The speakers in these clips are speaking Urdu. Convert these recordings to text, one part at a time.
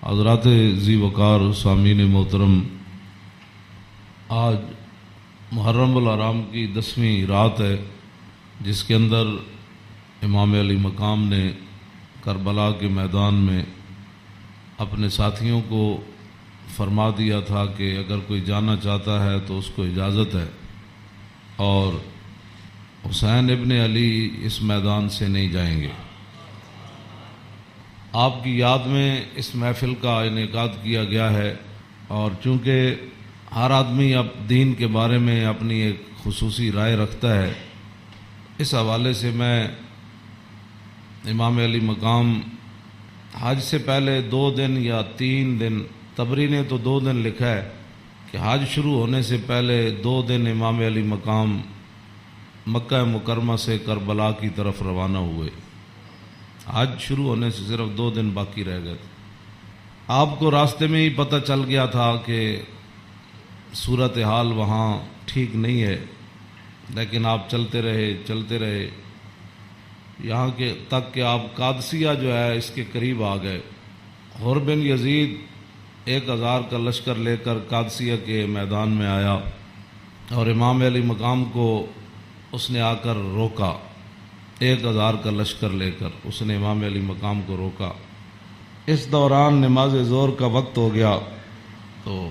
حضرات ذی وقار سامعین محترم، آج محرم الحرام کی 10ویں رات ہے، جس کے اندر امام علی مقام نے کربلا کے میدان میں اپنے ساتھیوں کو فرما دیا تھا کہ اگر کوئی جانا چاہتا ہے تو اس کو اجازت ہے، اور حسین ابن علی اس میدان سے نہیں جائیں گے۔ آپ کی یاد میں اس محفل کا انعقاد کیا گیا ہے، اور چونکہ ہر آدمی اب دین کے بارے میں اپنی ایک خصوصی رائے رکھتا ہے، اس حوالے سے میں امام علی مقام حج سے پہلے 2 دن یا 3 دن، طبری نے تو 2 دن لکھا ہے کہ حج شروع ہونے سے پہلے 2 دن امام علی مقام مکہ مکرمہ سے کربلا کی طرف روانہ ہوئے۔ حج شروع ہونے سے صرف 2 دن باقی رہ گئے۔ آپ کو راستے میں ہی پتہ چل گیا تھا کہ صورتحال وہاں ٹھیک نہیں ہے، لیکن آپ چلتے رہے یہاں کے تک کہ آپ قادسیہ جو ہے اس کے قریب آ گئے۔ حر بن یزید 1000 کا لشکر لے کر قادسیہ کے میدان میں آیا، اور امام علی مقام کو اس نے آ کر روکا۔ 1000 کا لشکر لے کر اس نے امام علی مقام کو روکا۔ اس دوران نماز ظہر کا وقت ہو گیا، تو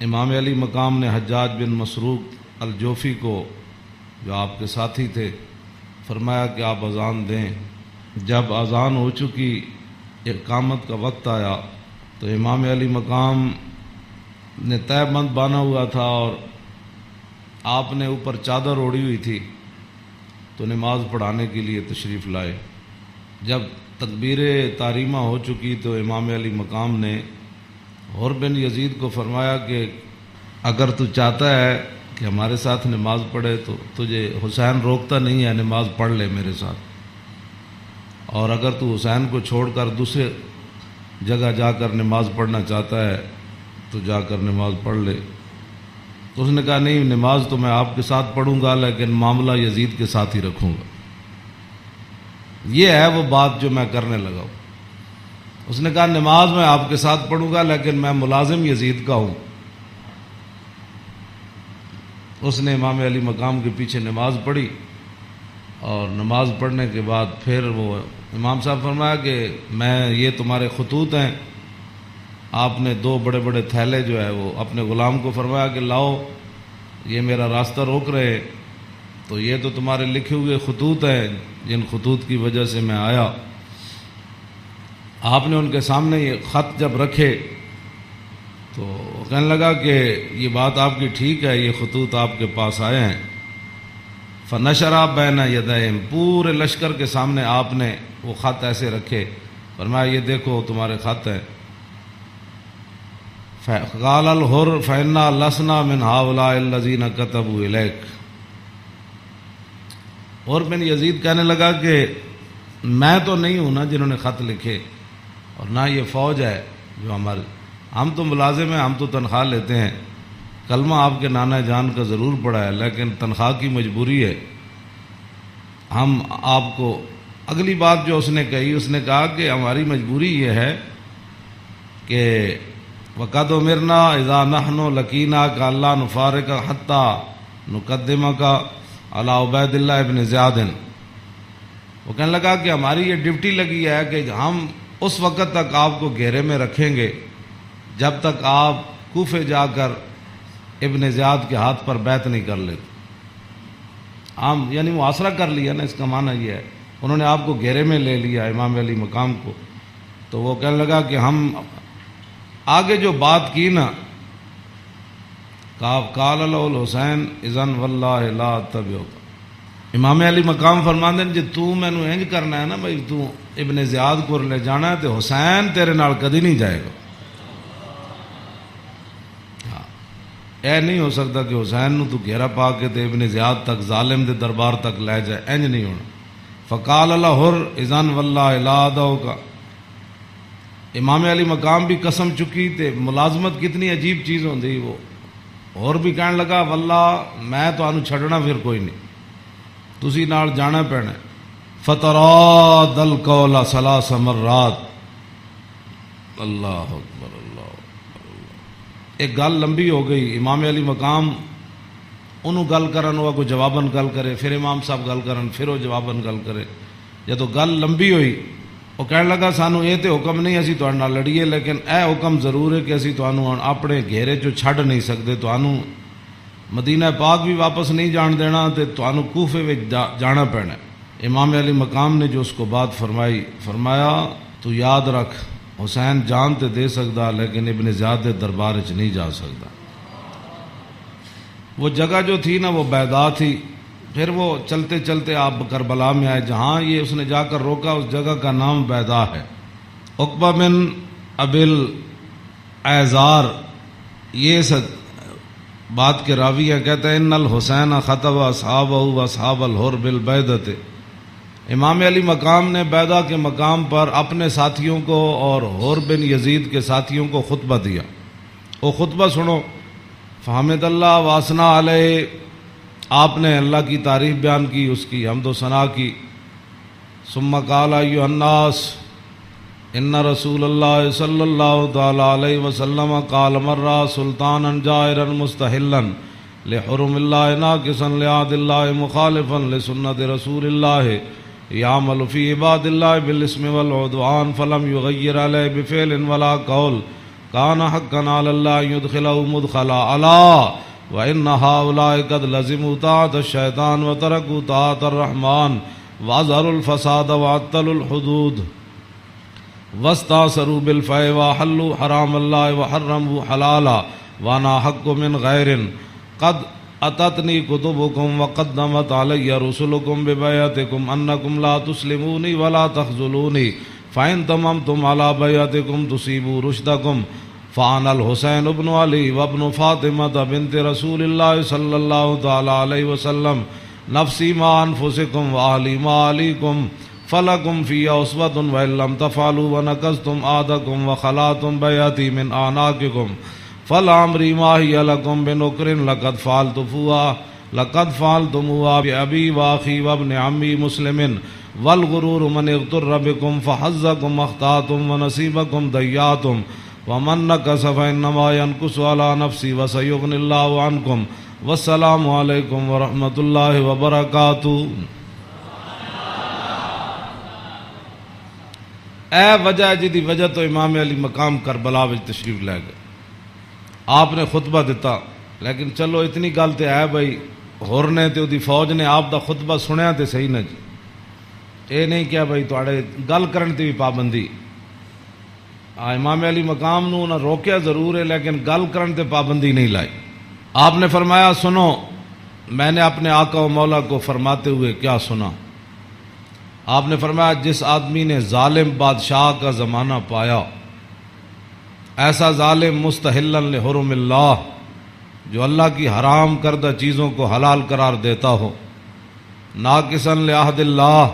امام علی مقام نے حجاج بن مسروق الجوفی کو، جو آپ کے ساتھی تھے، فرمایا کہ آپ اذان دیں۔ جب اذان ہو چکی، اقامت کا وقت آیا، تو امام علی مقام نے تہہ بند باندھا ہوا تھا اور آپ نے اوپر چادر اوڑھی ہوئی تھی، تو نماز پڑھانے کے لیے تشریف لائے۔ جب تکبیر تحریمہ ہو چکی تو امام علی مقام نے حر بن یزید کو فرمایا کہ اگر تو چاہتا ہے کہ ہمارے ساتھ نماز پڑھے تو تجھے حسین روکتا نہیں ہے، نماز پڑھ لے میرے ساتھ، اور اگر تو حسین کو چھوڑ کر دوسرے جگہ جا کر نماز پڑھنا چاہتا ہے تو جا کر نماز پڑھ لے۔ تو اس نے کہا نہیں، نماز تو میں آپ کے ساتھ پڑھوں گا، لیکن معاملہ یزید کے ساتھ ہی رکھوں گا۔ یہ ہے وہ بات جو میں کرنے لگا ہوں۔ اس نے کہا نماز میں آپ کے ساتھ پڑھوں گا، لیکن میں ملازم یزید کا ہوں۔ اس نے امام علی مقام کے پیچھے نماز پڑھی، اور نماز پڑھنے کے بعد پھر وہ امام صاحب فرمایا کہ یہ تمہارے خطوط ہیں۔ آپ نے 2 بڑے بڑے تھیلے جو ہے وہ اپنے غلام کو فرمایا کہ لاؤ، یہ میرا راستہ روک رہے ہیں، تو یہ تو تمہارے لکھے ہوئے خطوط ہیں، جن خطوط کی وجہ سے میں آیا۔ آپ نے ان کے سامنے یہ خط جب رکھے تو کہنے لگا کہ یہ بات آپ کی ٹھیک ہے، یہ خطوط آپ کے پاس آئے ہیں۔ فنشرا بین یدیہم، پورے لشکر کے سامنے آپ نے وہ خط ایسے رکھے، فرمایا یہ دیکھو تمہارے خط ہیں۔ قال الحر فإنا لسنا من هؤلاء الذين كتبوا إليك۔ اور بن یزید کہنے لگا کہ میں تو نہیں ہوں نا جنہوں نے خط لکھے، اور نہ یہ فوج ہے جو ہم تو ملازم ہیں، ہم تو تنخواہ لیتے ہیں، کلمہ آپ کے نانا جان کا ضرور پڑا ہے، لیکن تنخواہ کی مجبوری ہے۔ ہم آپ کو اگلی بات جو اس نے کہی، اس نے کہا کہ ہماری مجبوری یہ ہے کہ وَقَدْ أُمِرْنَا إِذَا نَحْنُ لَقِينَاكَ أَلَّا نُفَارِقَكَ حَتَّى نُقَدِّمَكَ عَلَىٰ عُبَيْدِ اللَّهِ بْنِ زِيَادٍ۔ وہ کہنے لگا کہ ہماری یہ ڈیوٹی لگی ہے کہ ہم اس وقت تک آپ کو گھیرے میں رکھیں گے جب تک آپ کوفے جا کر ابن زیاد کے ہاتھ پر بیعت نہیں کر لیتے۔ ہم یعنی محاصرہ کر لیا نا، اس کا معنی یہ ہے انہوں نے آپ کو گھیرے میں لے لیا امام علی مقام کو۔ تو وہ کہنے لگا کہ ہم آگے جو بات کی نا، قال له الحسین اذن واللہ لا اتبعک، امام علی مقام فرماندے ہیں جی تو مینوں انج کرنا ہے نا بھائی، تو ابن زیاد کو لے جانا ہے تو حسین تیرے نال کدی نہیں جائے گا۔ اے نہیں ہو سکتا کہ حسین نو تو گھیرا پا کے تے ابن زیاد تک ظالم دے دربار تک لے جائے، انج نہیں ہونا۔ فقال له حر اذن واللہ لا ادعوک، امام علی مقام بھی قسم چکی تے ملازمت کتنی عجیب چیز ہوندی، وہ اور بھی کہنے لگا واللہ میں تانوں چھڈنا پھر کوئی نہیں، تسی نال جانا پینا۔ فتراد القول 3 مرات، اللہ اکبر اللہ اکبر۔ ایک گل لمبی ہو گئی، امام علی مقام انہوں گل کرن ہوا کوئی جواباً گل کرے، پھر امام صاحب گل کرن پھر وہ جواباً گل کرے۔ جدو گل لمبی ہوئی وہ کہنے لگا سانو یہ تو حکم نہیں اسی تہاڈے نال لڑیے، لیکن اے حکم ضرور ہے کہ اسی تانوں اپنے گھیرے چوں چھڈ نہیں سکتے، تانوں مدینہ پاک بھی واپس نہیں جان دینا تے تانوں کوفے وچ جانا پینا۔ امام علی مقام نے جو اس کو بات فرمائی، فرمایا تو یاد رکھ حسین جان تے دے سکتا لیکن ابن زیاد دے دربار وچ نہیں جا سکتا۔ وہ جگہ جو تھی نا وہ بیضا تھی۔ پھر وہ چلتے چلتے آپ کربلا میں آئے، جہاں یہ اس نے جا کر روکا اس جگہ کا نام بیضا ہے۔ عقبہ بن ابل ایزار یہ بات کے راوی ہے، کہتے ہیں ان الحسین خطب اصحابہ و اصحاب الحر بالبیضۃ۔ امام علی مقام نے بیضا کے مقام پر اپنے ساتھیوں کو اور حر بن یزید کے ساتھیوں کو خطبہ دیا۔ وہ خطبہ سنو۔ فحمد اللہ واسنا علیہ، آپ نے اللہ کی تعریف بیان کی، اس کی حمد و ثنا کی۔ ثم قال ایھا الناس ان رسول اللہ صلی اللہ تعالی علیہ وسلم قال مرہ سلطانا جائرا مستحلا لحرم اللہ ناقصا لعہد اللہ مخالفا لسنت رسول اللہ یعمل فی عباد اللہ بالاسم والعدوان فلم یغیر علیہ بفعل ولا قول کان حقا علی اللہ یدخلہ مدخلا علا وَإِنَّ هَؤُلَاءِ قَدْ لَزِمُوا طَاعَةَ الشَّيْطَانِ وَتَرَكُوا طَاعَةَ الرَّحْمَنِ وَأَظْهَرُوا الْفَسَادَ وَعَطَّلُوا الْحُدُودَ وَاسْتَأْثَرُوا بِالْفَيْءِ وَأَحَلُّوا حَرَامَ اللَّهِ وَحَرَّمُوا حَلَالَهُ وَأَنَا أَحَقُّ مِنْ غَيْرٍ قَدْ أَتَتْنِي كُتُبُكُمْ وَقَدَّمَتْ عَلَيَّ رُسُلُكُمْ بِبَيْعَتِكُمْ أَنَّكُمْ لَا تُسْلِمُونِي وَلَا تَخْذُلُونِي فَإِنْ تَمَمْتُمْ عَلَى بَيْعَتِكُمْ تُصِيبُوا رُشْدَكُمْ فعن الحسین ابن علی وابن فاطمہ بنت رسول اللہ صلی اللہ تعالی علیہ وسلم نفسی ما انفسکم واہلی ما علیکم فلکم فی اسوۃ وان لم تفعلوا ونقضتم عہدکم وخلعتم بیعتی من اعناقکم فلعمری ما ہی لکم بنکر لقد فعلتموها بأبی واخی وابن عمی مسلم والغرور من اغتر بکم فحظکم اخطأتم ونصیبکم ضیعتم ومن نکس فإنما ينکس علی نفسی وسیغنی اللہ عنکم والسلام علیکم ورحمۃ اللہ وبرکاتہ۔ اے وجہ جدی وجہ تو امام علی مقام کربلا وچ تشریف لے گئے، آپ نے خطبہ دیتا، لیکن چلو اتنی گل تے ہے بھائی ہور نے تے دی فوج نے آپ دا خطبہ سنیا تے صحیح نہ جی، اے نہیں کیا بھائی تواڈے گل کرن تے بھی پابندی۔ امام علی مقام نو نہ روکیا ضرور ہے لیکن گل کرن تے پابندی نہیں لائی۔ آپ نے فرمایا سنو، میں نے اپنے آقا و مولا کو فرماتے ہوئے کیا سنا؟ آپ نے فرمایا جس آدمی نے ظالم بادشاہ کا زمانہ پایا، ایسا ظالم مستحلا لحرم اللہ جو اللہ کی حرام کردہ چیزوں کو حلال قرار دیتا ہو، ناقصا لعہد اللہ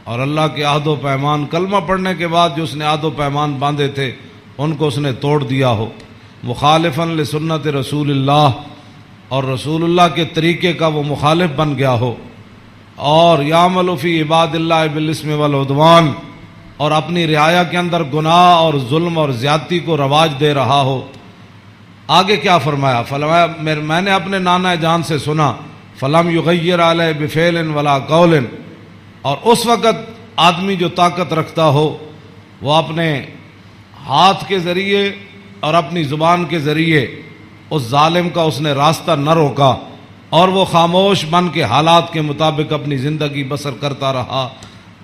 اور اللہ کے عہد و پیمان، کلمہ پڑھنے کے بعد جو اس نے عہد و پیمان باندھے تھے ان کو اس نے توڑ دیا ہو، مخالفا لسنت رسول اللہ اور رسول اللہ کے طریقے کا وہ مخالف بن گیا ہو، اور یعمل فی عباد اللہ بالاسم والعدوان اور اپنی رعایا کے اندر گناہ اور ظلم اور زیادتی کو رواج دے رہا ہو۔ آگے کیا فرمایا؟ فرمایا میں نے اپنے نانا جان سے سنا، فلم یغیر علیہ بفعل ولا قول، اور اس وقت آدمی جو طاقت رکھتا ہو وہ اپنے ہاتھ کے ذریعے اور اپنی زبان کے ذریعے اس ظالم کا اس نے راستہ نہ روکا اور وہ خاموش بن کے حالات کے مطابق اپنی زندگی بسر کرتا رہا،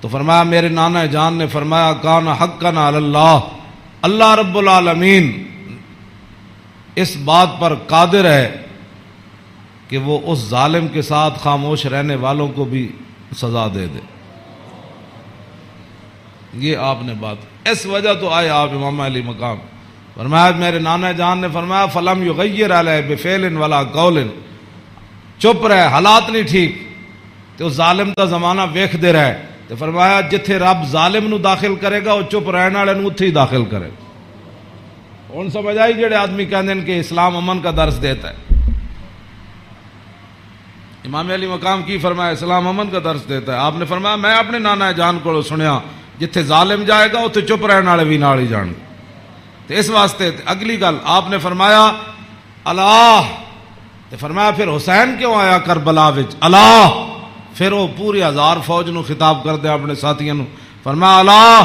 تو فرمایا میرے نانا جان نے فرمایا کان حقا علی اللہ، اللہ رب العالمین اس بات پر قادر ہے کہ وہ اس ظالم کے ساتھ خاموش رہنے والوں کو بھی سزا دے دے۔ یہ آپ نے بات، اس وجہ تو آئے آپ امام علی مقام۔ فرمایا میرے نانا جان نے فرمایا فلم یغیر علیہ بفعل ولا قول، چپ رہے، حالات نہیں ٹھیک تو ظالم دا زمانہ ویکھ دے رہے، تو فرمایا جتھے رب ظالم نو داخل کرے گا وہ چپ رہنے والے نو اتھے ہی داخل کرے گا۔ ہن سمجھ آئی جڑے آدمی کہندے کہ اسلام امن کا درس دیتا ہے، امام علی مقام کی فرمایا اسلام امن کا درس دیتا ہے۔ آپ نے فرمایا میں اپنے نانا جان کو سنیا جتھے ظالم جائے گا اتھے چپ رہنے والے بھی نال ہی جان گے۔ تو اس واسطے اگلی گل آپ نے فرمایا اللہ، تو فرمایا پھر حسین کیوں آیا کربلا وچ اللہ؟ پھر وہ پوری 1000 فوج نو خطاب کر دیا اپنے ساتھیوں نو، فرمایا اللہ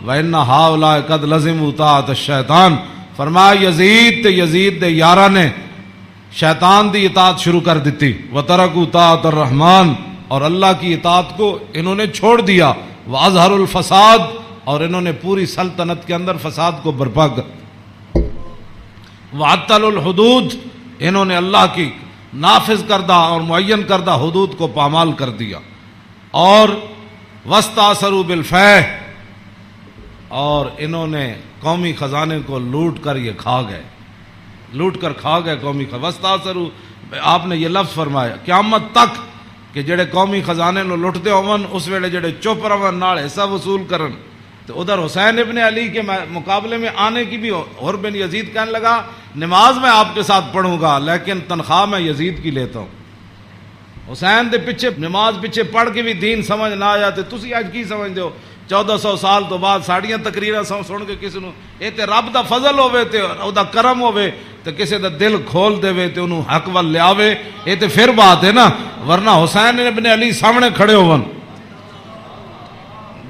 وَإِنَّ هَؤُلَاءِ قَدْ لَزِمُوا طَاعَةَ الشَّيْطَانِ، فرمایا یزید تے یزید دے یاراں نے شیطان دی اطاعت شروع کر دیتی، وَتَرَكُوا طَاعَةَ الرَّحْمَانِ، اور اللہ کی اطاعت کو انہوں نے چھوڑ دیا، وَأَظْهَرُوا الْفَسَادَ، اور انہوں نے پوری سلطنت کے اندر فساد کو برپا کر، وَعَطَّلُوا الْحُدُودَ، انہوں نے اللہ کی نافذ کردہ اور معین کردہ حدود کو پامال کر دیا، اور وَاسْتَأْثَرُوا بِالْفَيْحِ، اور انہوں نے قومی خزانے کو لوٹ کر یہ کھا گئے، لوٹ کر کھا گئے قومی خزانے۔ وَاسْتَأْثَرُوا، آپ نے یہ لفظ فرمایا قیامت تک کہ جڑے قومی خزانے نو لٹتے ہون اس ویلے جڑے چپ رہن نال حصہ وصول کرن، تو ادھر حسین ابن علی کے مقابلے میں آنے کی بھی اور بن یزید کہنے لگا نماز میں آپ کے ساتھ پڑھوں گا لیکن تنخواہ میں یزید کی لیتا ہوں۔ حسین دے پیچھے نماز پیچھے پڑھ کے بھی دین سمجھ نہ آیا تے تسی اج کی سمجھ دیو 1400 سال تو بعد ساڑیاں تقریراں سن کے کسی نو اے تے رب دا فضل ہوے تے او دا کرم ہوے تے کسی دا دل کھول دے تے انہوں حق ول لیاوے، اے تے پھر بات ہے نا، ورنہ حسین ابن علی سامنے کھڑے ہون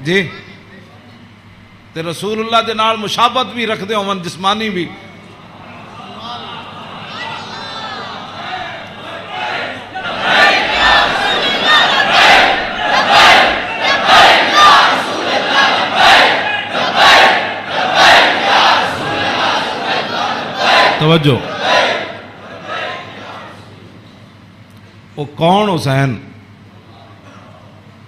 جی تے رسول اللہ دے نال مشابہت بھی رکھدے ہون جسمانی بھی۔ توجہ، وہ کون حسین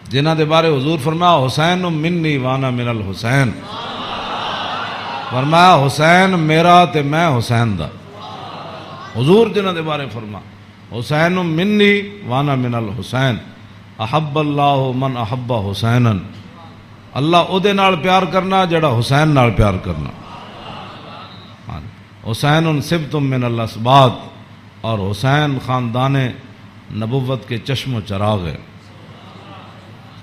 جنہ دے بارے حضور فرمایا حسین منی وانا من الحسین، فرمایا حسین میرا تے میں حسین دا، حضور جنہ دے بارے فرما حسین منی وانا من الحسین، احب اللہ من احب حسینا، اللہ او دے نال پیار کرنا جڑا حسین نال پیار کرنا، حسین سبت من الاسباط، اور حسین خاندان نبوت کے چشم و چراغ ہے،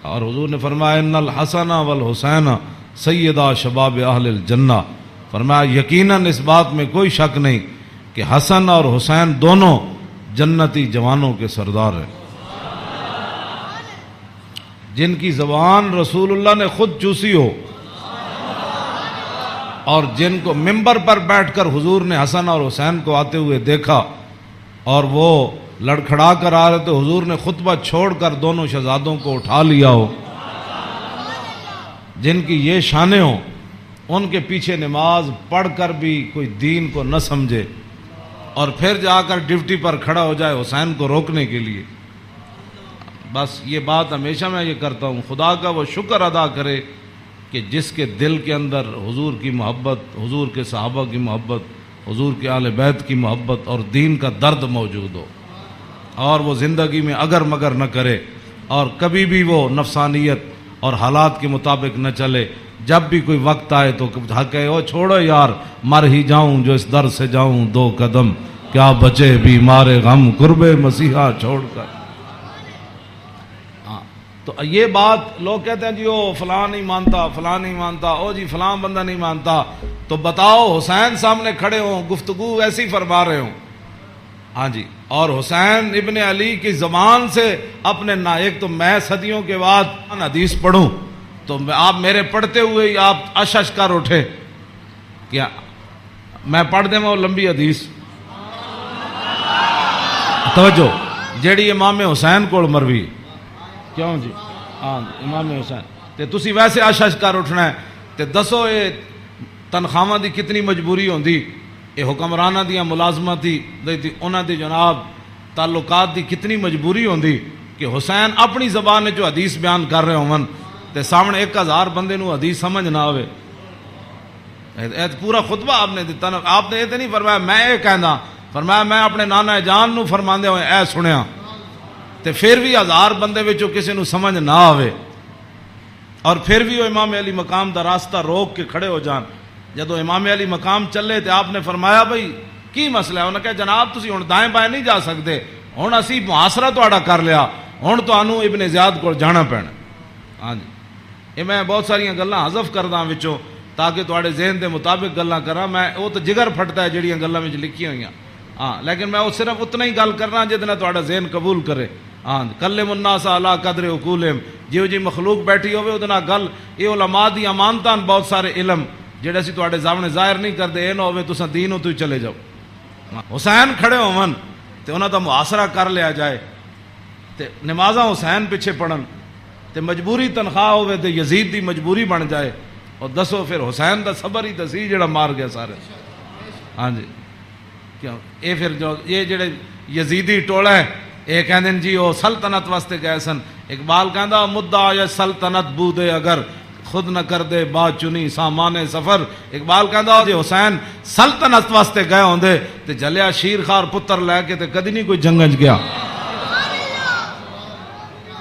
اور حضور نے فرمایا ان الحسن والحسین سیدا شباب اہل الجنہ، فرمایا یقیناً اس بات میں کوئی شک نہیں کہ حسن اور حسین دونوں جنتی جوانوں کے سردار ہیں، جن کی زبان رسول اللہ نے خود چوسی ہو، اور جن کو ممبر پر بیٹھ کر حضور نے حسن اور حسین کو آتے ہوئے دیکھا اور وہ لڑکھڑا کر آ رہے تو حضور نے خطبہ چھوڑ کر دونوں شہزادوں کو اٹھا لیا ہو، جن کی یہ شانیں ہوں، ان کے پیچھے نماز پڑھ کر بھی کوئی دین کو نہ سمجھے اور پھر جا کر ڈیوٹی پر کھڑا ہو جائے حسین کو روکنے کے لیے۔ بس یہ بات ہمیشہ میں یہ کرتا ہوں، خدا کا وہ شکر ادا کرے کہ جس کے دل کے اندر حضور کی محبت، حضور کے صحابہ کی محبت، حضور کے اہل بیت کی محبت اور دین کا درد موجود ہو، اور وہ زندگی میں اگر مگر نہ کرے اور کبھی بھی وہ نفسانیت اور حالات کے مطابق نہ چلے، جب بھی کوئی وقت آئے تو کہے او چھوڑو یار مر ہی جاؤں جو اس در سے جاؤں 2 قدم، کیا بچے بیمار غم قرب مسیحا چھوڑ کر۔ تو یہ بات لوگ کہتے ہیں جی او فلاں نہیں مانتا، فلاں نہیں مانتا، او جی فلاں بندہ نہیں مانتا، تو بتاؤ حسین سامنے کھڑے ہوں گفتگو ایسی فرما رہے ہوں، ہاں جی، اور حسین ابن علی کی زبان سے اپنے ایک تو میں صدیوں کے بعد حدیث پڑھوں تو آپ میرے پڑھتے ہوئے ہی آپ اشش کر اٹھے، کیا میں پڑھ دیں وہ لمبی حدیث، توجہ جیڑی امام حسین کو مروی، کیوں جی ہاں امام حسین تے تسی ویسے اشش کر اٹھنا ہے، تے دسو یہ تنخواہ دی کتنی مجبوری ہوندی، یہ حکمرانہ دیاں ملازمت دی انہاں دی جناب تعلقات دی کتنی مجبوری ہوندی کہ حسین اپنی زبان جو حدیث بیان کر رہے ہون تے سامنے 1000 بندے نو حدیث سمجھ نہ آوے۔ پورا خطبہ آپ نے دیتا نا، آپ نے یہ تو نہیں فرمایا میں یہ کہنا، فرمایا میں اپنے نانا جان نو فرماندے ہوئے اے سنیا، تے پھر بھی 1000 بندے وچوں کسی نو سمجھ نہ آوے اور پھر بھی وہ امام علی مقام دا راستہ روک کے کھڑے ہو جان۔ جدو امام علی مقام چلے تے آپ نے فرمایا بھائی کی مسئلہ ہے؟ انہوں نے کہا جناب تسی ہن دائیں بائیں نہیں جا سکتے، ہن اسی محاصرہ تہاڈا کر لیا، ہن تانوں ابن زیاد کول جانا پینا۔ ہاں جی، یہ میں بہت ساری گلاں حذف کردا وچوں تاکہ تھوڑے ذہن دے مطابق گلاں کراں. میں وہ تو جگر پھٹتا ہے جڑیاں گلاں وچ لکھی ہوئیاں, ہاں, لیکن میں وہ صرف اتنا ہی گل کرنا جہد نال تھوڑا ذہن قبول کرے. ہاں, کلم الناس علی قدر عقولہم, جیو جی مخلوق بیٹھی ہوئے وہ گل. یہ علماء دی امانتاں بہت سارے علم جڑے اسی تواڈے سامنے ظاہر نہیں کرتے, یہ نہ ہوئے تساں دین تو ہی چلے جاؤ. حسین کھڑے ہون تے انہاں دا محاصرہ کر لیا جائے تے نمازاں حسین پیچھے پڑھن تے مجبوری تنخواہ ہوئے تے یزید دی مجبوری بن جائے, اور دسو پھر حسین دا صبر ہی سی جڑا مار گیا سارے. ہاں جی, کیوں یہ پھر جو یہ جڑے یزیدی ٹولا ہے یہ کہندے جی وہ سلطنت واسطے گئے سن. اقبال کہندا مدعا یا سلطنت بودے اگر خود نہ کر دے بات چنی سامان سفر. اقبال کہندا جی حسین سلطنت واسطے گئے ہوندے تے جلیا شیر خار پتر لے کے تے کدی نہیں کوئی جنگج گیا.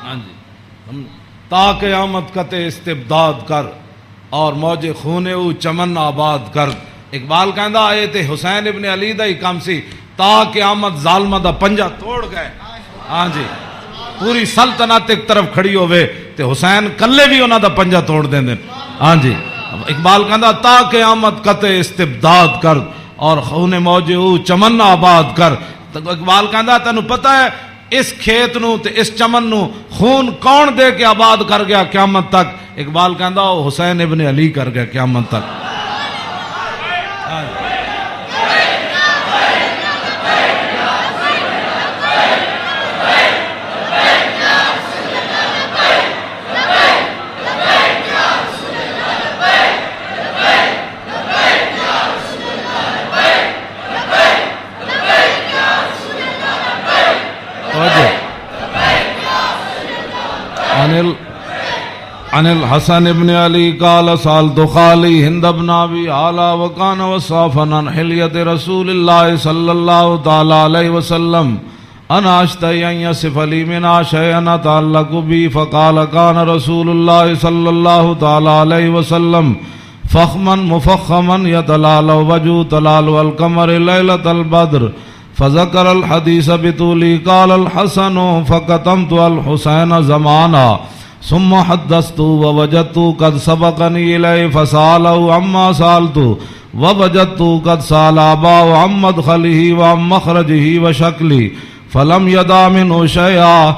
ہاں جی, تا قیامت قطع استبداد کر اور موج خون او چمن آباد کر. اقبال کہندا آئے تے حسین ابن علی دا ہی کام سی, تا قیامت ظالمہ دا پنجہ توڑ گئے. ہاں جی, پوری سلطنت ایک طرف کھڑی ہوئے تے حسین کلے بھی انہاں دا پنجہ توڑ دیں دیں. ہاں جی, اقبال کہندا تا قیامت قطع استبداد کر اور خون موج او چمن آباد کر. اقبال کہندا تینوں پتہ ہے اس کھیت نو تے اس چمن نو خون کون دے کے آباد کر گیا قیامت تک؟ اقبال کہندا وہ حسین ابن علی کر گیا قیامت تک. عن الحسن ابن علی قال سالت خالی ہند بن ابی اعلی وکان وصافا عن حلیت رسول اللہ صلی اللہ تعالی علیہ وسلم انا اشتہی ان یصف لی منا شیئا تعلق بی فقال کان رسول اللہ صلی اللہ تعالی علیہ وسلم فخما مفخما یتلال وجو تلال والقمر لیلۃ البدر فذکر الحدیث بطولی قال الحسن فقتمت الحسین زمانا ثم حدثت ووجدت قد سبقني إليه فسأله عما سألت ووجدت قد سأل أباه عن مدخله وعن مخرجه وشكله فلم يدع منه شيئا.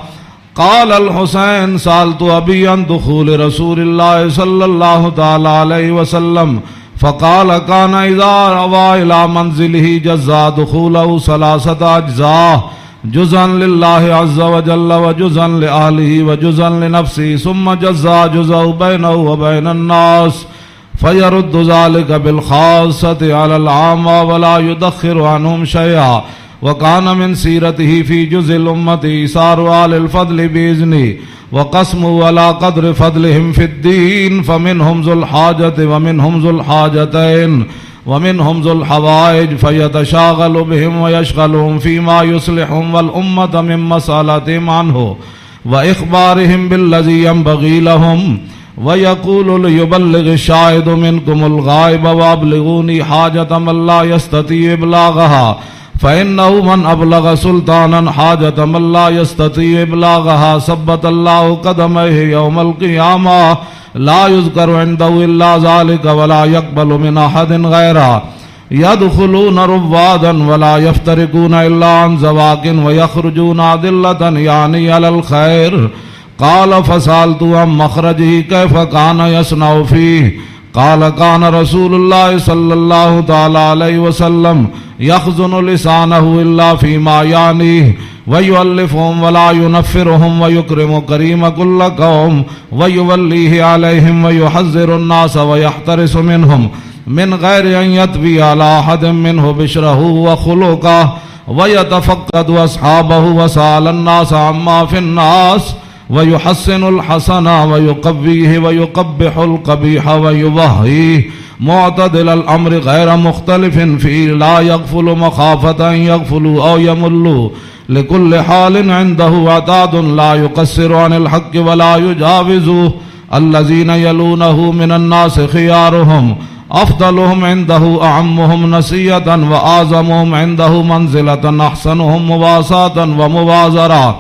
قال الحسين سألت أبي عن دخول رسول الله صلى الله تعالى عليه وسلم فقال كان إذا روى إلى منزله جزا دخوله 3 أجزاء جزءا لله عز وجل وجزءا لأهله وجزءا لنفسه ثم جزا جزء بينه وبين الناس فيرد ذلك بالخاصة على العامة ولا يدخر عنهم شيئا. وكان من سيرته في جزء الأمة إيثار آل الفضل بإذنه وقسمه على قدر فضلهم في الدين فمنهم ذو الحاجة ومنهم ذو الحاجتين ومنهم ذو الحوائج فيتشاغل بهم ويشغلهم فيما يصلحهم والأمة من مسألتهم عنه وإخبارهم بالذي ينبغي لهم ويقول ليبلغ الشاهد منكم الغائب وأبلغوني حاجة من لا يستطيع إبلاغها فإنه من أبلغ سلطانا حاجة من لا يستطيع إبلاغها ثبت الله قدميه يوم القيامة لا يذكر عنده إلا ذلك ولا يقبل من أحد غيره يدخلون روادا ولا يفترقون إلا عن زواق ويخرجون أدلة يعني على الخير. قال فسألت عن مخرجه كيف كان يصنع فيه قال كان رسول الله صلى الله تعالى عليه وسلم يخزن لسانه إلا فيما يعنيه ويؤلفهم ولا ينفرهم ويكرم كريم كل قوم ويوليه عليهم ويحذر الناس ويحترس منهم من غير أن يطوي على أحد منه بشره وخلقه ويتفقد أصحابه وسأل الناس عما في الناس ويحسن الحسن ويقبيه ويقبح القبيح ويبهيه معتدل الأمر غير مختلف فيه لا يغفل مخافة أن يغفلوا أو يملوا لكل حال عنده عتاد لا يقصر عن الحق ولا يجاوزه الذين يلونه من الناس خيارهم أفضلهم عنده أعمهم نسية وأعظمهم عنده منزلة أحسنهم مواساة ومبازرة.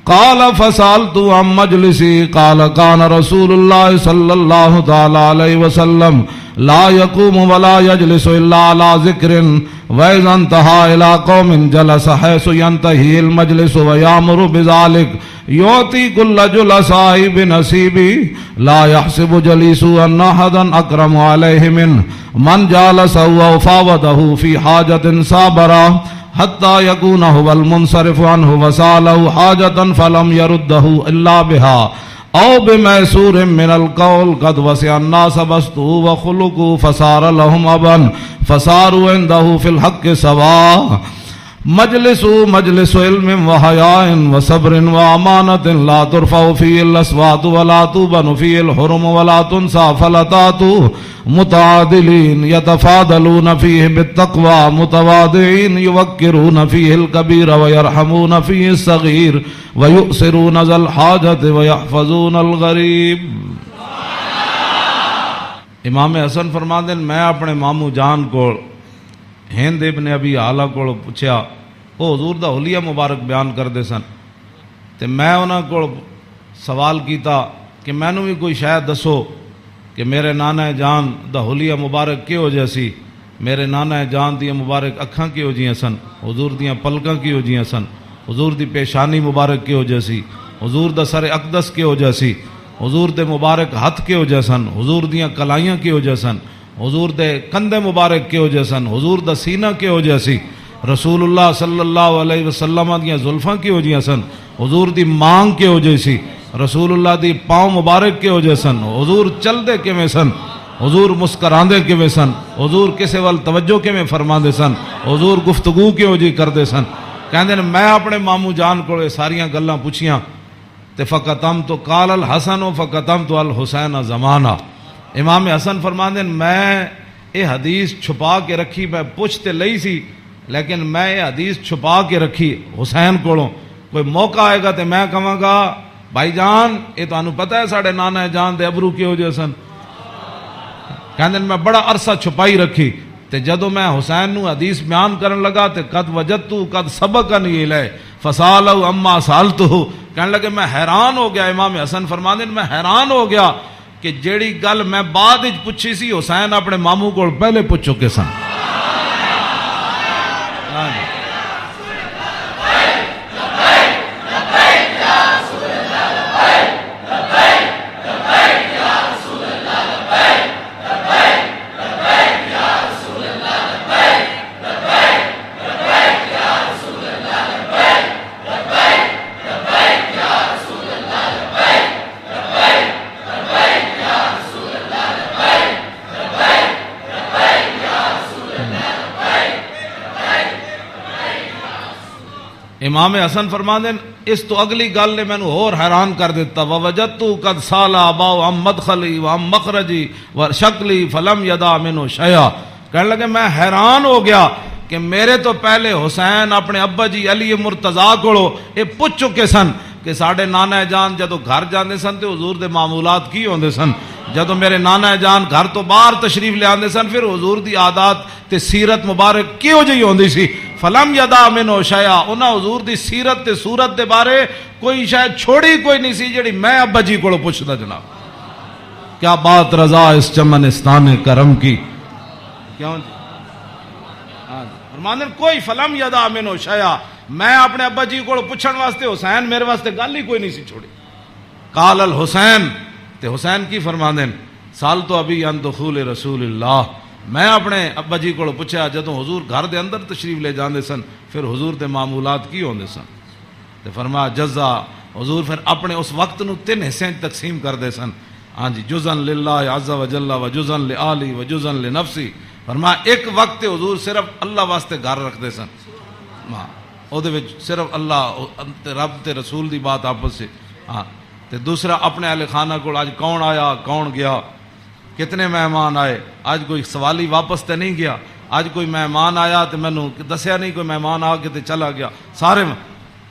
قال فسألت عن مجلسي قال كان رسول الله صلى الله تعالى عليه وسلم لا يقوم ولا يجلس إلا على ذكر وإذا انتهى إلى قوم جلس حيث ينتهي المجلس ويأمر بذلك يعطي كل جلساء بنصيبه لا يحسب جليس أن أحدا أكرم عليه منه من جالسه وفاوضه في حاجة صابرا حتى يكون هو المنصرف عنه وسأله حاجة فلم يرده إلا بها أو بميسور من القول قد وسع الناس بسطه وخلقه فصار لهم أبا فصاروا عنده في الحق سواء مجلس علم وحياء وصبر وأمانة لا ترفع فيه الأصوات ولا توبن فيه الحرم ولا تنسى فلتات متعادلين يتفاضلون فيه بالتقوى متواضعين يوقرون فيه الكبير ويرحمون فيه الصغير ويؤثرون ذا الحاجة ويحفظون الغریب. امام حسن فرماندے میں اپنے ماموں جان کو ہند ابن ابی حالہ کو پوچھا، وہ حضور دا حلیہ مبارک بیان کردے سن تے میں انہاں کو سوال کیتا کہ مینوں بھی کوئی شاید دسو کہ میرے نانا جان دا حلیہ مبارک کیہو جہا سی، میرے نانا جان دی مبارک اکھاں کیہو جیاں سن، حضور دیاں پلکاں کیہو جیاں سن، حضور دی پیشانی مبارک کیہو جہا سی، حضور دا سر اقدس کیہو جہا سی، حضور دے مبارک ہتھ کیہو جہا سن، حضور دیاں کلائیاں کیہو جہا سن، حضور دے کندھے مبارک کیہو جہا سن، حضور دا سینہ کیہو جہا سی، رسول اللہ صلی اللہ علیہ وسلم دیاں زلفاں کیہو جہاں سن، حضور دی مانگ کیہو جہی سی، رسول اللہ دی پاؤں مبارک کیہو جہے سن، حضور چل دے کیویں سن، حضور مسکراندے کیویں سن، حضور کسے وال توجہ کیویں فرماندے سن، حضور گفتگو کیہو جی کردے سن. کہندے میں اپنے ماموں جان کو ساریاں گلاں پوچھیاں تے فقطمت قال الحسن فقطمت الحسین زمانہ. امام حسن فرماندے میں یہ حدیث چھپا کے رکھی، میں پوچھ تے لئی سی لیکن میں یہ حدیث چھپا کے رکھی حسین کولوں. کوئی موقع آئے گا تے میں کہاں گا بھائی جان یہ تانوں پتہ ہے ساڈے نانا جان دے ابرو کیہو جہے سن. کہندے میں بڑا عرصہ چھپائی رکھی تے جدوں میں حسین نو حدیث بیان کرن لگا تے قد وجدتو قد سبقنی الیہ فسالہ اما سالتہ. کہنے لگے میں حیران ہو گیا. امام حسن فرماندے میں حیران ہو گیا کہ جیڑی گل میں بعد وچ پوچھی سی حسین اپنے ماموں کو پہلے پوچھ چکے سن. امام حسن فرماندے اس تو اگلی گل نے مینوں اور حیران کر دیتا. ووجدتو قد سال اباؤ عن مدخلی وعن مخرجی وشکلی فلم یدا منہ شیئا. کہنے لگے میں حیران ہو گیا کہ میرے تو پہلے حسین اپنے ابا جی علی مرتضیٰ کولو یہ پوچھ چکے سن کہ ساڈے نانا جان جدو گھر جاندے سن تے حضور دے معمولات کی ہوندے سن. جدو میرے نانا جان گھر تو باہر تشریف لے آندے سن پھر حضور دی عادات تے سیرت مبارک کیہو جہی ہوندی سی. فلم یدا منہ شیئا. انہاں حضور دی سیرت تے صورت دے بارے کوئی شاید چھوڑی کوئی نہیں سی جڑی میں ابا جی کولو پوچھدا. جناب کیا بات رضا اس چمنستان کرم کی. کیوں فرماندے کوئی فلم یدا منہ شیئا. میں اپنے ابا جی کو پوچھن واسطے حسین میرے واسطے گل ہی کوئی نہیں سی چھوڑی. قال الحسین تے حسین کی فرماندے سال تو ابھی ان دخول رسول اللہ. میں اپنے ابا جی کو پوچھا جدوں حضور گھر دے اندر تشریف لے جاندے سن پھر حضور دے معمولات کی ہوندے سن. تے فرمایا جزا. حضور پھر اپنے اس وقت نو 3 حصے تقسیم کر دے سن. ہاں جی جزن للہ عز وجل و جزن لآلی و جزن لنفسی. فرمایا ایک وقت حضور صرف اللہ واسطے گھر رکھ دے سن. او دے وچ صرف اللہ رب تے رسول دی بات آپس سے. ہاں تے دوسرا اپنے اہل خانہ کو آج کون آیا کون گیا کتنے مہمان آئے. آج کوئی سوالی واپس تے نہیں گیا. آج کوئی مہمان آیا تے مینوں دسیا نہیں کوئی مہمان آ کے تے چلا گیا سارے.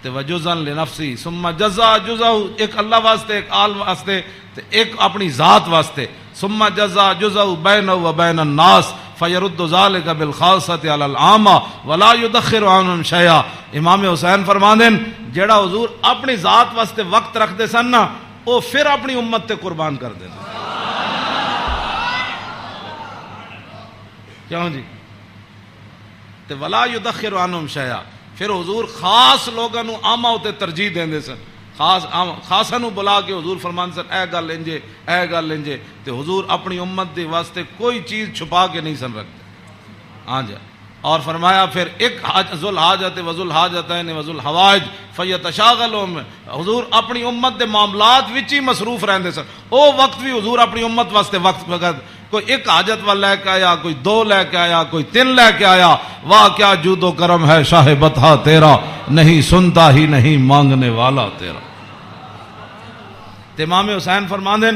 تے وجزن لنفسی ثم جزا جزا. ایک اللہ واسطے ایک آل واسطے تے ایک اپنی ذات واسطے. ثم جزا جزء بینہ و بین الناس فیرد ذلک بالخاصۃ علی العامہ ولا یدخر عنہم شیئا. امام حسین فرماندے جیڑا حضور اپنی ذات واسطے وقت رکھتے سن نا وہ پھر اپنی امت تے قربان کر دیں. کیوں جی؟ تے ولا یدخر عنہم شیئا. پھر حضور خاص لوگاں نو عامہ تے ترجیح دیندے سن. خاصا نو بلا کے حضور فرماندے سن اے گل انجے اے گل انجے. تے حضور اپنی امت دے واسطے کوئی چیز چھپا کے نہیں سن رکھتے. ہاں جی. اور فرمایا پھر ایک ذل حاجت و ذل حاجتین و ذل حوائج فیتشاغلون. حضور اپنی امت دے معاملات وچ ہی مصروف رہندے سن. او وقت بھی حضور اپنی امت واسطے وقت وقت کوئی ایک حاجت والا لے کے آیا, کوئی دو لے کے آیا, کوئی تین لے کے آیا. واہ کیا جود و کرم ہے شاہ بطحا تیرا, نہیں سنتا ہی نہیں مانگنے والا تیرا. امام حسین فرماندے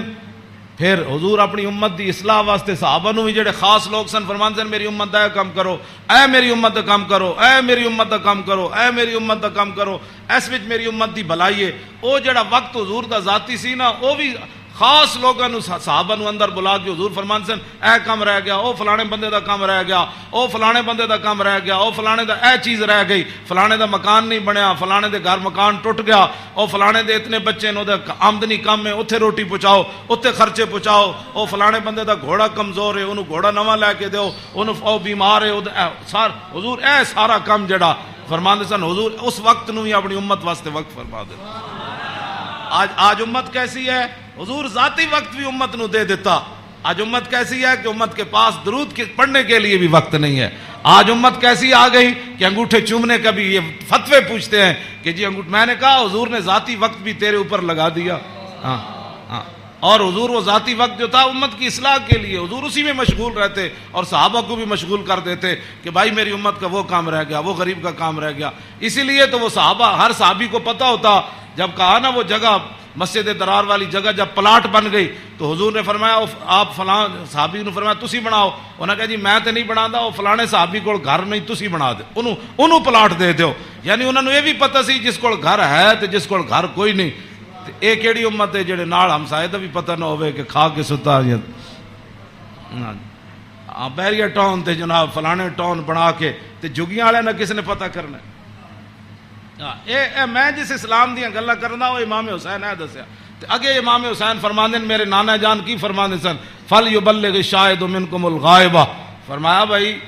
پھر حضور اپنی امت دی اصلاح واسطے صحابہ نو بھی جڑے خاص لوگ سن فرماندے میری امت دا کام کرو, اے میری امت دا کام کرو, اے میری امت دا کام کرو, اے میری امت دا کام کرو. اس وچ میری امت دی بھلائی ہے. او جڑا وقت حضور دا ذاتی سی نا او بھی خاص لوگوں صحابہ نو اندر بلا کے حضور فرمان سن اے کام رہ گیا, او فلانے بندے دا کام رہ گیا, او فلانے بندے دا کام رہ گیا, او فلانے دا اے چیز رہ گئی, فلانے دا مکان نہیں بنیا, فلانے دے گھر مکان ٹوٹ گیا, او فلانے دے اتنے بچے نے آمدنی کم ہے اوتھے روٹی پہنچاؤ, اوتھے خرچے پہنچاؤ, او فلانے بندے دا گھوڑا کمزور ہے انہوں گھوڑا نواں لے کے دیو, انہوں او بیمار ہے. حضور اے سارا کام جڑا فرماندے سن حضور اس وقت نو ہی اپنی امت واسطے وقت فرما دے. آج امت کیسی ہے؟ حضور ذاتی وقت بھی امت نو دے دیتا. آج امت کیسی ہے کہ امت کے پاس درود پڑھنے کے لیے بھی وقت نہیں ہے. آج امت کیسی آ گئی کہ انگوٹھے چومنے کا بھی یہ فتوے پوچھتے ہیں کہ جی میں نے کہا حضور نے ذاتی وقت بھی تیرے اوپر لگا دیا. ہاں ہاں. اور حضور وہ ذاتی وقت جو تھا امت کی اصلاح کے لیے حضور اسی میں مشغول رہتے اور صحابہ کو بھی مشغول کر دیتے کہ بھائی میری امت کا وہ کام رہ گیا, وہ غریب کا کام رہ گیا. اسی لیے تو وہ صحابہ ہر صحابی کو پتہ ہوتا جب کہا نا وہ جگہ مسجد درار والی جگہ جب پلاٹ بن گئی تو حضور نے فرمایا آپ فلاں صحابی نے فرمایا تسی بناؤ. انہوں نے کہا جی میں تو نہیں بناتا, وہ فلانے صحابی کو گھر نہیں تسی بنا دے, انہوں پلاٹ دے دیو. یعنی انہوں نے یہ بھی پتہ سی جس کو گھر ہے تو جس کو گھر کوئی نہیں. یہ کیڑی امت ہے جڑے نال ہمسائے دا بھی پتہ نہ ہوئے کہ کھا کے ستا بیریا ٹاؤن تے جناب فلانے ٹاؤن بنا کے تے جگیاں والے نہ کس نے پتہ کرنا. میں جس اسلام دیا گلا کرنا وہ امام حسین ہے دسیا. اگے امام حسین فرماندے میرے نانا جان کی فرماندے سن فل یبلغ الشاہد منکم الغائبہ. فرمایا بھائی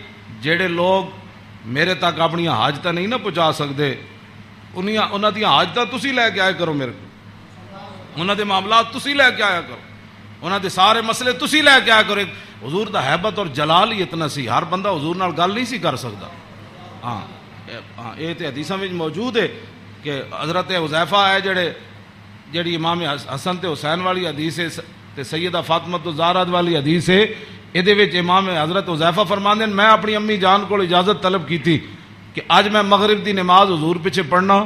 جڑے لوگ میرے تک اپنی حاجتاں نہیں نہ پہنچا سکتے انہاں دی حاجتاں تسی لے کے آیا کرو, میرے کو انہاں دے معاملات تسی لے کے آیا کرو, انہاں دے سارے مسئلے تسی لے کے آیا کرو. حضور دا حیبت اور جلال ہی اتنا سی, ہر بندہ حضور نال گل نہیں سی کر سکتا. ہاں یہ تو حدیثاں میں موجود ہے کہ حضرت حذیفہ ہے جڑی امام حسن تے حسین والی حدیث ہے تے سیدہ فاطمہ الزہرا والی حدیث ہے. یہ امام حضرت حذیفہ فرماندے میں اپنی امی جان کو اجازت طلب کی تھی کہ اج میں مغرب دی نماز حضور پیچھے پڑھنا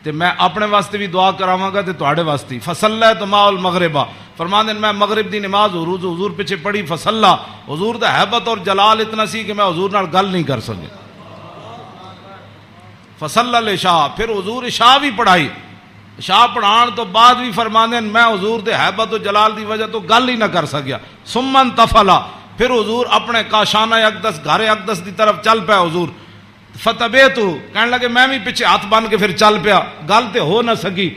تے میں اپنے واسطے بھی دعا کراواں گا تے تواڈے واسطے. فصلیت مع المغربہ. فرماندے میں مغرب دی نماز حضور پیچھے پڑھی. فصلا. حضور دا حیبت اور جلال اتنا سی کہ میں حضور نال گل نہیں کر سکے. فصلی العشاء. پھر حضور عشاء بھی پڑھائی. عشاء پڑھان تو بعد بھی فرماندے میں حضور دے حیبت و جلال دی وجہ تو گل ہی نہ کر سکیا. ثم انتفلا. پھر حضور اپنے کاشانہ اقدس گھر اقدس دی طرف چل پیا. حضور فتبیت کہنے لگے میں بھی پیچھے ہاتھ بن کے پھر چل پیا, گل تے ہو نہ سکی.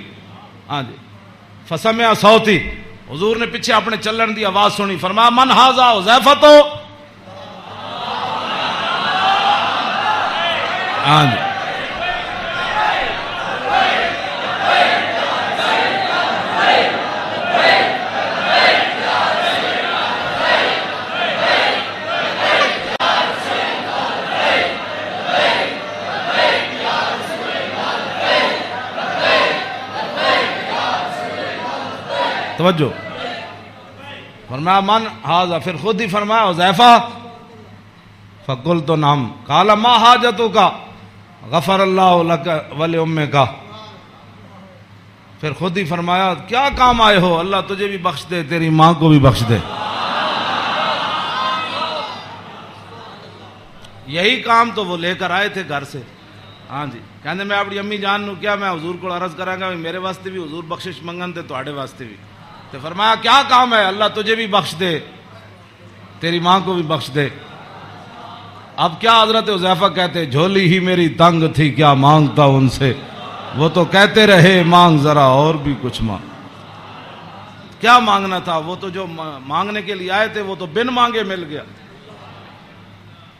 ہاں جی. فسمع صوتی. حضور نے پیچھے اپنے چلن دی آواز سنی. فرمایا من ھذا حذیفہ تو. ہاں جی. توجہ. فرمایا من ھذا. پھر خود ہی فرمایا حذیفہ. فقلت نعم. قال ما حاجتک غفر اللہ لک ولأمک. پھر خود ہی فرمایا کیا کام آئے ہو, اللہ تجھے بھی بخش دے تیری ماں کو بھی بخش دے. یہی کام تو وہ لے کر آئے تھے گھر سے. ہاں جی. کہندے میں اپنی امی جان نو کیا میں حضور کو عرض کراں گا میرے واسطے بھی حضور بخشش منگن تے تواڈے واسطے بھی. تو فرمایا کیا کام ہے؟ اللہ تجھے بھی بخش دے، تیری ماں کو بھی بخش دے۔ اب کیا حضرت حذیفہ کہتے، جھولی ہی میری تنگ تھی کیا مانگتا ان سے، وہ تو کہتے رہے مانگ ذرا اور بھی کچھ مانگ۔ کیا مانگنا تھا؟ وہ تو جو مانگنے کے لیے آئے تھے وہ تو بن مانگے مل گیا۔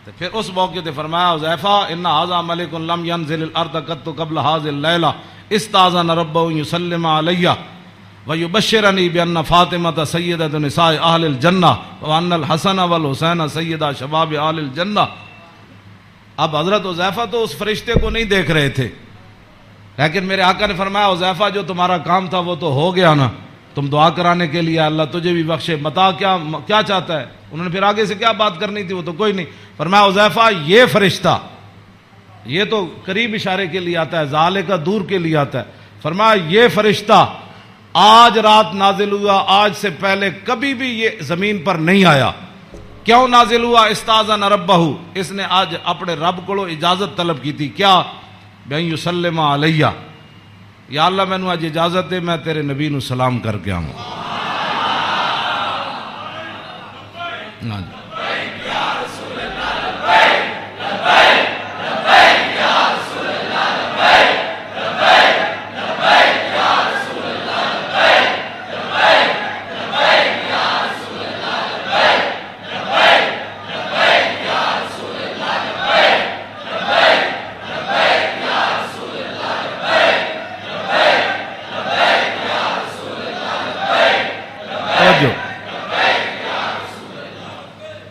تو پھر اس موقع تے فرمایا حذیفہ ان ھذا ملک لم ينزل الارض قط قبل هذه الليله استاذن ربه يسلم علي ويبشرني بان فاطمه سيده نساء اهل الجنه وان الحسن والحسين سيدا شباب اهل الجنه۔ اب حضرت حذیفہ تو اس فرشتے کو نہیں دیکھ رہے تھے، لیکن میرے آقا نے فرمایا حذیفہ جو تمہارا کام تھا وہ تو ہو گیا نا، تم دعا کرانے کے لیے اللہ تجھے بھی بخشے، متا کیا چاہتا ہے؟ انہوں نے پھر آگے سے کیا بات کرنی تھی وہ تو کوئی نہیں۔ فرمایا حذیفہ یہ فرشتہ، یہ تو قریب اشارے کے لیے آتا ہے، ذالے کا دور کے لیے آتا ہے، فرمایا یہ فرشتہ آج رات نازل ہوا، آج سے پہلے کبھی بھی یہ زمین پر نہیں آیا۔ کیوں نازل ہوا؟ استاذن ربہ، اس نے آج اپنے رب کو اجازت طلب کی تھی، کیا؟ بین یسلم علیہ، یا اللہ میں نے آج اجازت دے میں تیرے نبی نو سلام کر کے آؤں۔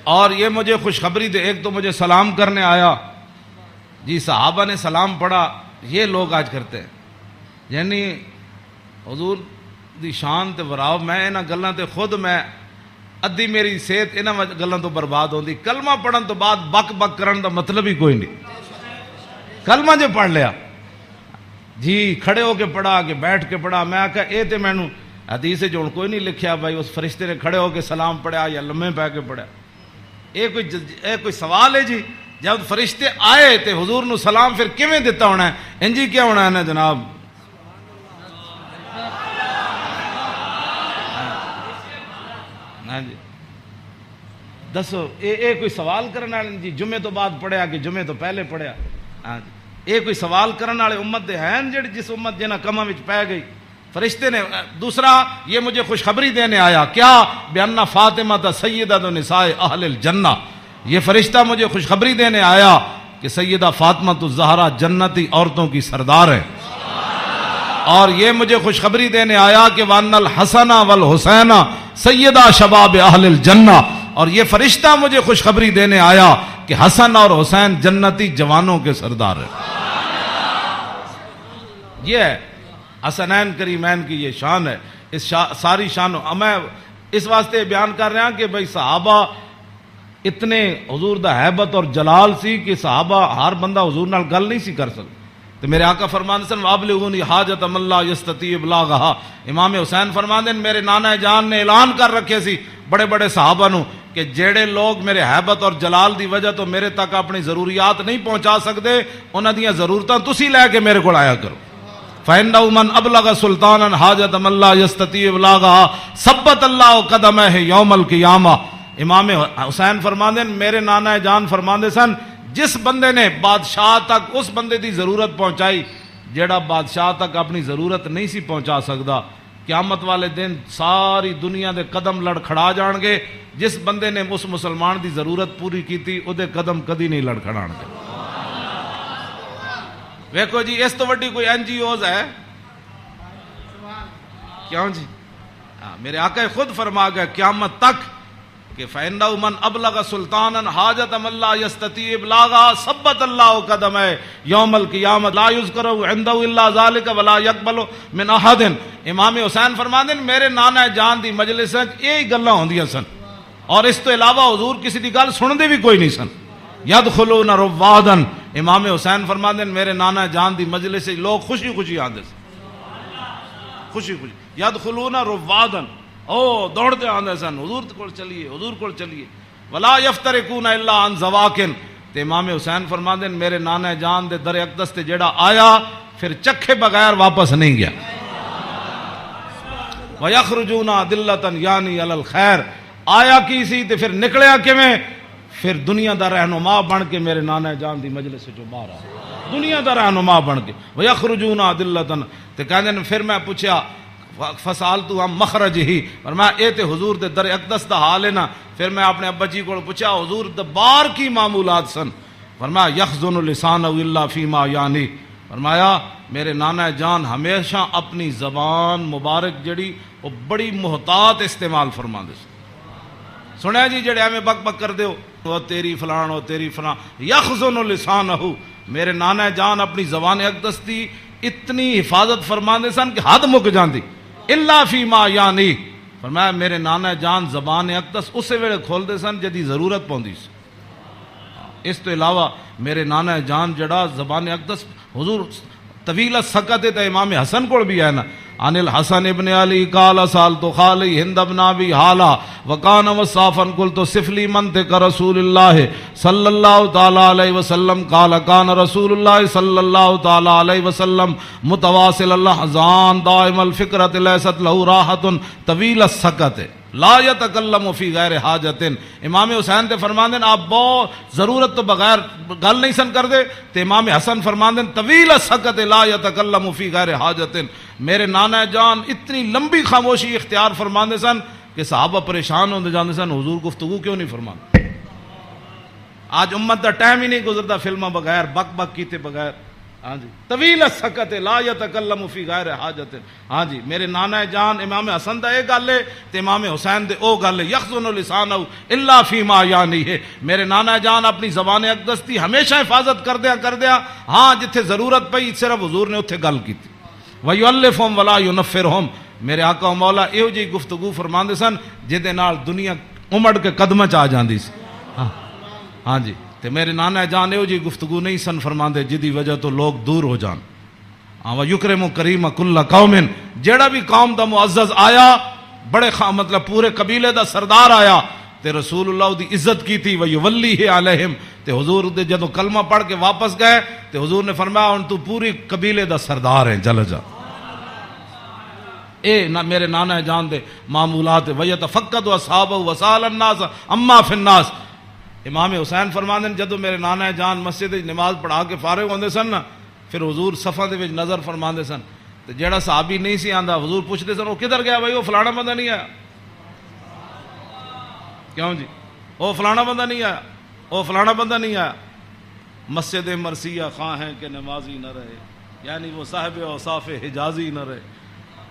اور یہ مجھے خوشخبری دے، ایک تو مجھے سلام کرنے آیا، جی صحابہ نے سلام پڑھا، یہ لوگ آج کرتے ہیں، یعنی حضور دی شان تے وراو، میں انہاں گلاں تے خود میں ادھی میری صحت انہاں گلاں تو برباد ہوندی۔ کلمہ پڑھن تو بعد بک بک کرن دا مطلب ہی کوئی نہیں، کلمہ جو پڑھ لیا جی کھڑے ہو کے پڑھا کہ بیٹھ کے پڑھا، میں آکھا اے تے مینوں حدیث جو کوئی نہیں لکھیا بھائی اس فرشتے نے کھڑے ہو کے سلام پڑھا یا لمحے پہ کے پڑھا، یہ کوئی سوال ہے جی؟ جب فرشتے آئے تے حضور نو سلام پھر کیویں دیتا ہونا ہے؟ انجی کیا ہونا ہے نا جناب؟ جی دسو اے کوئی سوال کرنے والے جی جمعے تو بعد پڑھیا کہ جمعے تو پہلے پڑھیا؟ یہ کوئی سوال کرنے والے امت دے ہیں جڑ جس امت جنہ کماں وچ پے گئی؟ فرشتے نے دوسرا یہ مجھے خوشخبری دینے آیا، کیا؟ بِأَنَّ فاطمہ سیدۃ نساء اہل الجنہ، یہ فرشتہ مجھے خوشخبری دینے آیا کہ سیدہ فاطمہ الزہرا جنتی عورتوں کی سردار ہے، اور یہ مجھے خوشخبری دینے آیا کہ وَأَنَّ الْحَسَنَ وَالْحُسَيْنَ سیدہ شباب اہل الجنہ، اور یہ فرشتہ مجھے خوشخبری دینے آیا کہ حسن اور حسین جنتی جوانوں کے سردار ہے۔ یہ ہے حسنین کریمین کی یہ شان ہے، اس ساری شان میں اس واسطے بیان کر رہا ہوں کہ بھائی صحابہ اتنے حضور دا حیبت اور جلال سی کہ صحابہ ہر بندہ حضور نال گل نہیں سی کر سکتا۔ تو میرے آقا فرماندے سن وابلغونی حاجت من لا یستطیع ابلاغھا، امام حسین فرماندے میرے نانا جان نے اعلان کر رکھے سی بڑے بڑے صحابہ نو کہ جڑے لوگ میرے حیبت اور جلال دی وجہ تو میرے تک اپنی ضروریات نہیں پہنچا سکتے، انہاں دیاں ضرورتاں تسی لے کے میرے کو آیا کرو۔ فَإِنَّهُ مَنْ أَبْلَغَ سُلْطَانًا حَاجَةَ مَنْ لَا يَسْتَطِيعُ إِبْلَاغَهَا ثَبَّتَ اللَّهُ قَدَمَيْهِ يَوْمَ الْقِيَامَةِ۔ امام حسین فرماندے میرے نانا جان فرماندے سن جس بندے نے بادشاہ تک اس بندے دی ضرورت پہنچائی جیڑا بادشاہ تک اپنی ضرورت نہیں سی پہنچا سکتا، قیامت والے دن ساری دنیا دے قدم لڑکھڑا جان گے، جس بندے نے اس مسلمان دی ضرورت پوری کی تھی او دے قدم کدی نہیں لڑکھڑان گے۔ دیکھو جی اس تو وڈی کوئی این جی اوز ہے کیوں جی؟ میرے آقا خود فرما گئے قیامت تک کہ فَإِنَّهُ مَنْ أَبْلَغَ سُلْطَانًا حَاجَةَ مَنْ لَا يَسْتَطِيعُ إِبْلَاغَهَا ثَبَّتَ اللَّهُ قَدَمَيْهِ يَوْمَ الْقِيَامَةِ لَا يُذْكَرُ عِنْدَهُ إِلَّا ذَلِكَ وَلَا يَقْبَلُ مِنْ أَحَدٍ۔ امام حسین فرماندے میرے نانا جان دی مجلس وچ یہی گلاں ہوندیاں سن، اور اس تو علاوہ حضور کسی دی گل سندے بھی کوئی نہیں سن۔ یدخلون روادن، امام حسین فرماندے میرے نانا جان دی مجلس سے لوگ خوشی خوشی آندے سن، خوشی خوشی یدخلون روادن، او دوڑتے آندے سن حضور کول چلیے، حضور کول چلیے۔ ولا یفترقون الا عن زواکن، تے امام حسین فرماندے میرے نانا جان دے در اقدس تے جیڑا آیا پھر چکھے بغیر واپس نہیں گیا۔ وَيَخْرُجُونَ أَدِلَّةً یعنی علی الخیر. آیا کی سی تے پھر نکلیا کیویں؟ پھر دنیا دا رہنما بن کے میرے نانا جان دی مجلس جو باہر آیا، دنیا دا رہنما بن کے. وَيَخْرُجُونَ أَدِلَّةً تے کہندے نے پھر میں پوچھیا فسالتو ہم مخرج ہی، فرمایا اے تے حضور دے در اقدس دا حال ہے نا. پھر میں اپنے ابا جی کو پوچھا حضور دبار کی معمولات سن؟ فرمایا یخزن لسانہ الا فیما یعنی. فرمایا میرے نانا جان ہمیشہ اپنی زبان مبارک جڑی وہ بڑی محتاط استعمال فرماندے سن. سنیا جی جڑے ایویں بک بک کر دیو وہ تیری فلان وہ تیری فلان. یخزن لسانہ، میرے نانا جان اپنی زبان اقدس دی اتنی حفاظت فرماندے سن کہ حد مک جاندی. الا فیما یعنی، فرمایا میرے نانا جان زبان اقدس اسے ویلے کھول دے سن جدی ضرورت پوندی سی. اس تو علاوہ میرے نانا جان جڑا زبان اقدس حضور طویل سکت تے امام حسن کو بھی ہے نا. عن الحسن ابن علی قال سالت خالی ہند ابن ابی حالا وکان وصافا قلت صف لی منطق رسول اللہ صلی اللہ تعالی علیہ وسلم قال کان رسول اللہ صلی اللہ تعالی علیہ وسلم متواصل الاحزان دائم الفکرۃ لیست له راحت طویل السکت لا یتکلم فی غیر حاجت. امام حسین تے فرماندے آپ بہت ضرورت تو بغیر گل نہیں سن کر دے. تے امام حسن فرماندے طویل السکت لا یتکلم فی غیر حاجت. میرے نانا جان اتنی لمبی خاموشی اختیار فرماندے سن کہ صحابہ پریشان ہوندے جاندے سن حضور گفتگو کیوں نہیں فرماندے. آج امت دا ٹائم ہی نہیں گزرتا فلموں بغیر بک بک کیتے بغیر. ہاں جی طویل السکت لا یتکلم فی غیر حاجت. ہاں جی میرے نانا جان امام حسن دا اے گل ہے تے امام حسین دے او گل ہے. یخزن لسانہ الا فیما یعنی ہے. میرے نانا جان اپنی زبان اقدس دی ہمیشہ حفاظت کر دیا. ہاں جتھے ضرورت پئی صرف حضور نے اتھے گل کیتی. وَيُؤَلِّفُهُمْ وَلَا يُنَفِّرُهُمْ. میرے آقا و مولا ایہو جی گفتگو فرماندے سن جہدے نال دنیا امڑ کے قدماں چ آ جاندی سی. ہاں جی تے میرے نانا جان ایہو جی گفتگو نہیں سن فرماندے جدی وجہ تو لوگ دور ہو جان. وَيُكْرِمُ كَرِيمَ كُلَّ قَوْمٍ. جیڑا بھی قوم دا معزز آیا بڑے مطلب پورے قبیلے دا سردار آیا تے رسول اللہ دی عزت کی تھی. وَيُوَلِّهِ عَلَيْهِمْ. تے حضور دے جدو کلمہ پڑھ کے واپس گئے تے حضور نے فرمایا ہن تو پوری قبیلے دا سردار ہے چل جا. اے میرے نانا جان دے معمولات. وَيَتَفَقَّدُ أَصْحَابَهُ وَسَأَلَ النَّاسَ عَمَّا فِي النَّاسِ. امام حسین فرماندے جدو میرے نانا جان مسجد نماز پڑھا کے فارغ ہوندے سن نا پھر حضور صفاں دے وچ نظر فرماندے سن تے جیڑا صحابی نہیں سی آندا حضور پوچھدے سن وہ کدھر گیا بھائی وہ فلانا بندہ نہیں آیا. کیوں جی وہ فلانا بندہ نہیں آیا وہ فلانا بندہ نہیں آیا. مسجد مرثیہ خواہ ہیں کہ نمازی نہ رہے یعنی وہ صاحب اوصاف حجازی نہ رہے.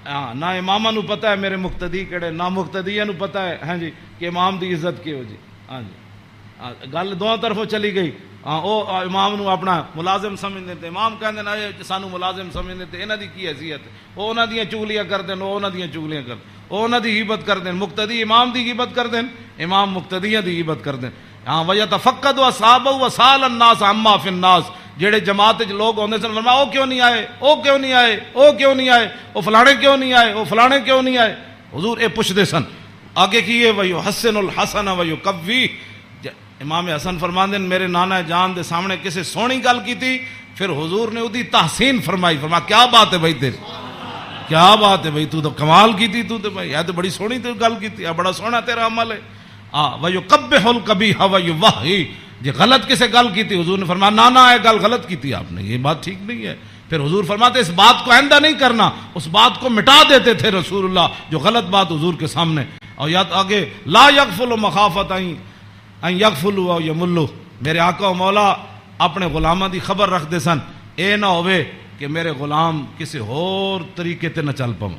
ہاں نہ امامہ نو پتہ ہے میرے مقتدی کیڑے نہ مقتدیہ نو پتہ ہے ہاں جی کہ امام دی عزت کی ہو جی. ہاں جی گل دونوں طرفوں چلی گئی. ہاں او امام نو اپنا ملازم سمجھتے تھے. امام کہندے نا سانو ملازم سمجھتے تھے انہاں دی کی حیثیت وہ انہاں دیاں چگلیاں کردے وہ انہاں دیاں چگلیاں کردے وہ انہاں دی غیبت کردے. مقتدی امام دی غیبت کردے امام مقتدیاں دی غیبت کردے. ہاں وَيَتَفَقَّدُ أَصْحَابَهُ وَسَأَلَ النَّاسَ عَمَّا فِي النَّاسِ. جڑے جماعت وچ لوگ ہوندے سن فرمایا او کیوں نہیں آئے او کیوں نہیں آئے او کیوں نہیں آئے او فلانے کیوں نہیں آئے او فلانے کیوں نہیں آئے. حضور اے پوچھدے سن. آگے کیے وَيُحَسِّنُ الْحَسَنَ وَيُقَوِّيهِ. امام حسن فرماندے میرے نانا جان دے سامنے کسی سونی گل کی تھی پھر حضور نے اودی تحسین فرمائی. فرمایا کیا بات ہے بھائی تیری کیا بات ہے بھائی تو کمال کی تھی تو بھائی یہ تو بڑی سونی تو گل کی تھی بڑا سونا تیرا عمل ہے. وَيُقَبِّحُ الْقَبِيحَ وَيُوَحِّي. جی غلط کسے گل کی تھی حضور نے فرمایا نانا ہے گل غلط کی تھی آپ نے یہ بات ٹھیک نہیں ہے. پھر حضور فرماتے اس بات کو آئندہ نہیں کرنا اس بات کو مٹا دیتے تھے رسول اللہ جو غلط بات حضور کے سامنے. اور یاد آگے لا یغفل مخافت ان یغفلوا او یملوا. میرے آقا و مولا اپنے غلاماں دی خبر رکھ دے سن اے نہ ہوئے کہ میرے غلام کسی اور طریقے تے نہ چل پاؤں.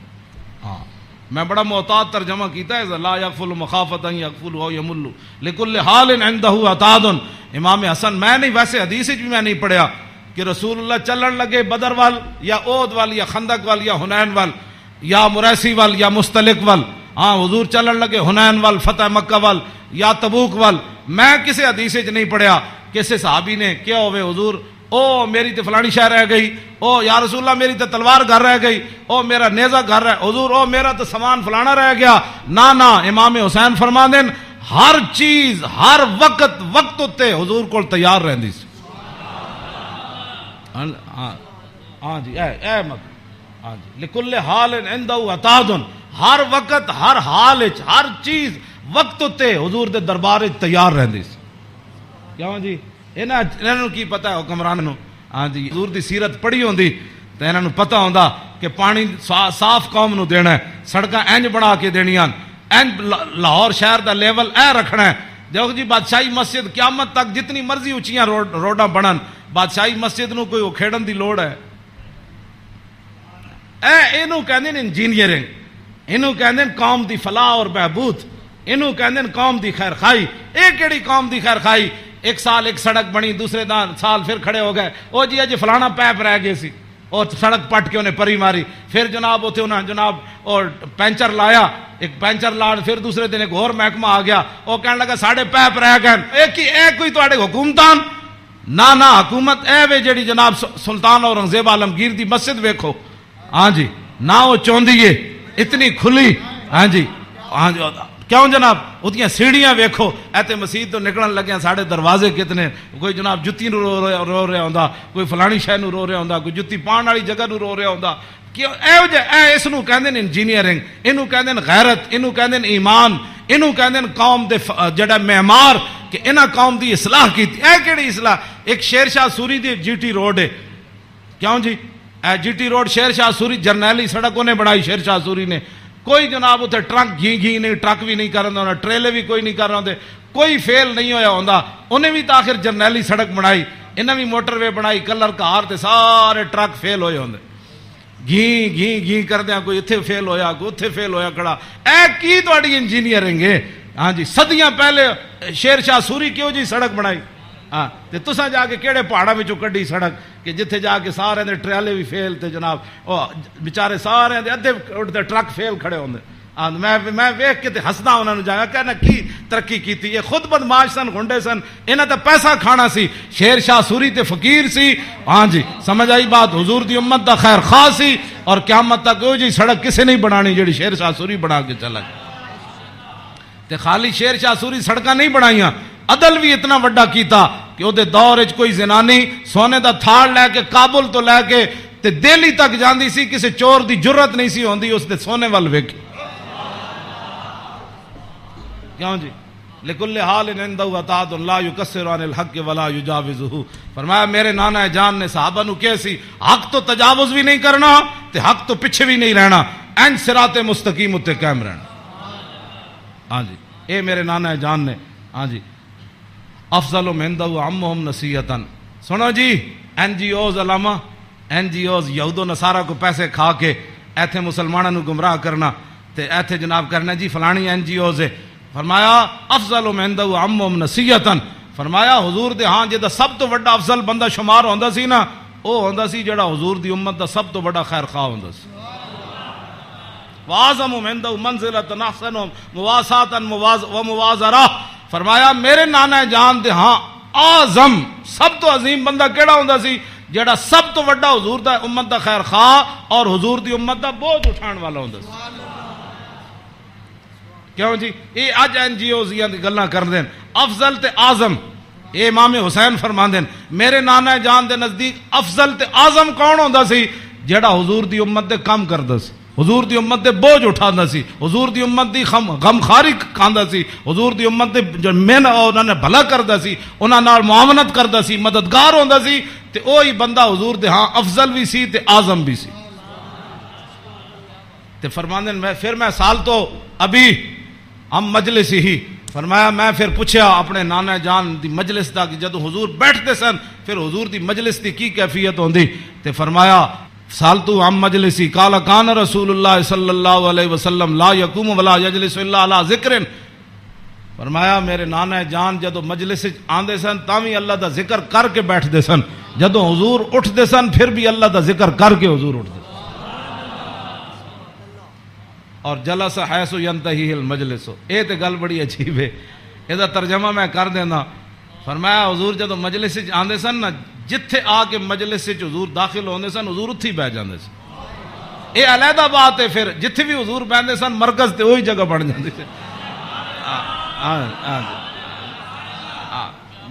ہاں میں بڑا محتاط ترجمہ کیتا ہے لا یغفل مخافت ان یغفلوا او یملوا لکل حال عنده عتاد. امام حسن میں نہیں ویسے حدیث بھی میں نہیں پڑھیا کہ رسول اللہ چلن لگے بدر وال یا احد وال یا خندق وال یا حنین وال یا مریسی وال یا مستلق وال. ہاں حضور چلن لگے حنین وال فتح مکہ وال یا تبوک وال. میں کسی حدیث نہیں پڑھیا کسی صحابی نے کیا ہوئے حضور او میری تے فلانی شہر رہ گئی او یا رسول اللہ میری تے تلوار گھر رہ گئی او میرا نیزہ گھر رہ حضور او میرا تو سامان فلانا رہ گیا. نا امام حسین فرما دین ہر چیز ہر وقت تے حضور کو تیار رہندی سی. ہاں جی اے مت ہاں جی لکل حال عندہ عطاد، ہر وقت ہر حال وچ ہر چیز وقت تے حضور دے دربار وچ تیار رہندی سی. کیوں جی انہاں نوں کی پتہ ہے حکمران نوں؟ ہاں جی حضور دی سیرت پڑھی ہوندی تے انہاں نوں پتہ ہوندا کہ پانی صاف قوم نوں دینا ہے، سڑکاں انج بنا کے دینیاں، انج لاہور شہر دا لیول اے رکھنا ہے. دیکھو جی بادشاہی مسجد قیامت تک جتنی مرضی اونچیاں روڈاں بنن، بادشاہی مسجد نو کوئی کھیڑن دی لوڑ ہے؟ اینو کہندے نے انجینئرنگ، اینو کہندے نے قوم دی فلاح اور بہبود، اینو کہندے نے قوم دی خیر خائی. اے کیڑی قوم دی خیر خائی؟ ایک سال ایک سڑک بنی، دوسرے سال پھر کھڑے ہو گئے، او جی اج فلانا پیپ رہ گئے سی، اور سڑک پٹ کے انہیں پری ماری. پھر جناب اتنے انہیں جناب اور پینچر لایا، ایک پینچر لاڑ، پھر دوسرے دن ایک اور محکمہ آ گیا، وہ کہنے لگا ساڑھے پیپ رہ گئے. اے کوئی تواڈے حکومتان؟ نہ حکومت اے وے جڑی جناب سلطان اورنگزیب عالمگیر دی مسجد ویکھو. ہاں جی نہ وہ چوندی ہے اتنی کھلی. ہاں جی کیوں جناب اتنی سیڑھیاں ویکھو. ایتے مسجد تو نکلن لگے ساڑھے دروازے کتنے، کوئی جناب جتی نو رو رہا ہوندا، کوئی فلانی شے نو رو رہا ہوندا، کوئی جتی پان والی جگہ نو رو رہا ہوندا. کیوں اس نو کہندے نے انجینئرنگ، اینو کہندے نے غیرت، اینو کہندے نے ایمان، اینو کہندے نے قوم دے جڑا معمار کہ انہاں قوم دی اصلاح کیتی. اے کیڑی اصلاح؟ ایک شیر شاہ سوری دی جی ٹی روڈ ہے. کیوں جی اے جی ٹی روڈ شیر شاہ سوری جرنیلی سڑک انہیں بنائی شیر شاہ سوری نے. کوئی جناب اتنے ٹرک گھی نہیں، ٹرک بھی نہیں کر رہا ہوں، ٹریلے بھی کوئی نہیں کر رہے ہوں، کوئی فیل نہیں ہویا ہوندا. انہیں بھی تو آخر جرنیلی سڑک بنائی، انہیں بھی موٹر وے بنائی، کلر کار تے سارے ٹرک فیل ہوئے ہوندے، گھی کردیا کوئی اتنے فیل ہویا، کوئی اتنے فیل ہویا کھڑا. اے کی تواڈی انجینئرنگ ہے؟ ہاں جی صدیاں پہلے شیر شاہ سوری کیوں جی سڑک بنائی؟ ہاں تے تساں جا کے کہڑے پہاڑاں وچوں کڈی سڑک کہ جتھے جا کے سارے دے ٹریلے بھی فیل تے جناب او بیچارے سارے دے ادھے اٹھتے ٹرک فیل کھڑے ہوندے. میں ویکھ کے تے ہسدا انہاں نوں جا کہنا کی ترقی کیتی. یہ خود بدماش سن، گنڈے سن، انہاں تے پیسہ کھانا سی. شیر شاہ سوری تے فقیر سی. ہاں جی سمجھ آئی بات؟ حضور دی امت دا خیر خواہ سی، اور قیامت تک او جی سڑک کسے نہیں بنانی جڑی شیر شاہ سوری بنا کے چلا گیا. تے خالی شیر شاہ سوری سڑکاں نہیں بنائیاں، عدل بھی اتنا وڈا کیتا کہ وہ دور وچ کوئی زنانی سونے دا تھاڑ لے کے کابل تو لے کے تے دہلی تک جاندی سی، کسی چور دی جرت نہیں سی ہوندی اس دے سونے وال ویکھ. کیوں جی لکل حال عندہ عطاد لا یکسر عن الحق ولا یجاوزہ. فرمایا میرے نانا جان نے صحابہ نو کہے سی حق تو تجاوز بھی نہیں کرنا تے حق تو پیچھے بھی نہیں رہنا، این صراط مستقیم تے قائم رہنا. ہاں جی اے میرے نانا جان نے. ہاں جی افضل عندہ عمہم نصیحتاً. سنو جی این جی اوز علامہ، این جی اوز یہود و نصارہ کو پیسے کھا کے ایتھے مسلمانوں نو گمراہ کرنا تے ایتھے جناب کرنا جی فلانی این جی اوز ہے. فرمایا افضل عندہ عمہم نصیحتاً. فرمایا حضور دے ہاں جے دا سب تو بڑا افضل بندہ شمار ہوندا سی نا، او ہوندا سی جڑا حضور دی امت دا سب تو بڑا خیر خواہ ہوندا سی. وَأَعْظَمُ عِندَهُ مَنزِلَةً أَحْسَنُهُمْ مُوَاسَاةً وَمُوَازَرَةً. فرمایا میرے نانا جان دے ہاں اعظم سب تو عظیم بندہ کیڑا ہوندا سی؟ جڑا سب تو بڑا حضور دا امت دا خیر خواہ اور حضور دی امت دا بوجھ اٹھان والا ہوندا سی. کیوں جی یہ اج این جی اوز دی گلاں کردے افضل تے اعظم. اے امام حسین فرماندے میرے نانا جان دے نزدیک افضل تے اعظم کون ہوندا سی؟ جڑا حضور دی امت دے کام کردا سی، حضور دی امت دے بوجھ اٹھاندا سی، حضور دی امت دی غمخاری کھاندا سی، حضور دی امت دے جو من انہاں نے بھلا کردا سی، انہاں نال معاونت کردا سی، مددگار ہوندا سی. تے اوہی بندہ حضور دے ہاں افضل بھی سی تے اعظم بھی سی. تے فرماندے میں سال تو ابھی ہم مجلس ہی. فرمایا میں پھر پوچھا اپنے نانا جان دی مجلس دا کہ جدو حضور بیٹھتے سن پھر حضور دی مجلس دی کی کیفیت ہوندی. تے فرمایا سالتو عن مجلسی قال کان رسول اللہ صلی اللہ علیہ وسلم لا یقوم ولا یجلس الا علی ذکر. فرمایا میرے نانا جان جدو مجلس آندے سن تاوی اللہ دا ذکر کر کے بیٹھتے سن، جدو حضور اٹھتے سن پھر بھی اللہ دا ذکر کر کے حضور اٹھتے. اور جلس حیث ینتہی المجلس. اے تے گل بڑی عجیب ہے، اے دا ترجمہ میں کر دینا. فرمایا حضور جدو مجلس آندے سن نا جتھے آ کے مجلس حضور داخل ہوندے سن حضور اتھی بیٹھ جاندے سن. اے علیحدہ بات ہے، پھر جتھے بھی حضور بیٹھتے سن مرکز تے وہی جگہ بن جاندی سی.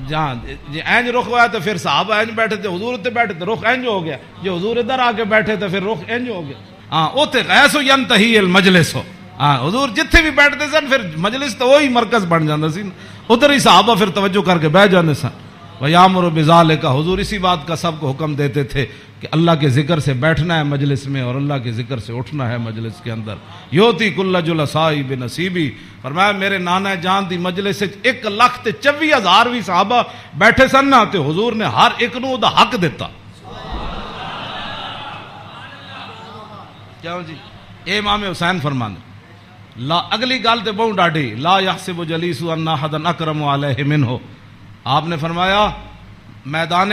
جہاں جی اینج رخ ہوا تو پھر صحابہ اینج بیٹھے تھے، حضور اتنے بیٹھے تھے، رخ اینج ہو گیا. جی حضور ادھر آ کے بیٹھے تھے پھر رخ اینج ہو گیا. ہاں اتنے غیث ینتہی المجلس ہو. ہاں حضور جتھے بھی بیٹھتے سن پھر مجلس تو وہی مرکز بن جاتا سی، ادھر ہی صحابہ پھر توجہ کر کے بیٹھ جانے سن. وَيَأْمُرُ بِذَلِكَ، حضور اسی بات کا سب کو حکم دیتے تھے کہ اللہ کے ذکر سے بیٹھنا ہے مجلس میں اور اللہ کے ذکر سے اٹھنا ہے مجلس کے اندر. یوتی کل جلسائی بنصیبی، فرمایا میرے نانا جان دی مجلس 1,24,000 بھی صحابہ بیٹھے سن نا تے حضور نے ہر ایک نو دا حق دیتا. کیا جی اے امام حسین فرمانے لا اگلی گل تے بہت ڈاڈی، لا یحسب جلیس ان احد اکرم علیہ منہ. آپ نے فرمایا میدان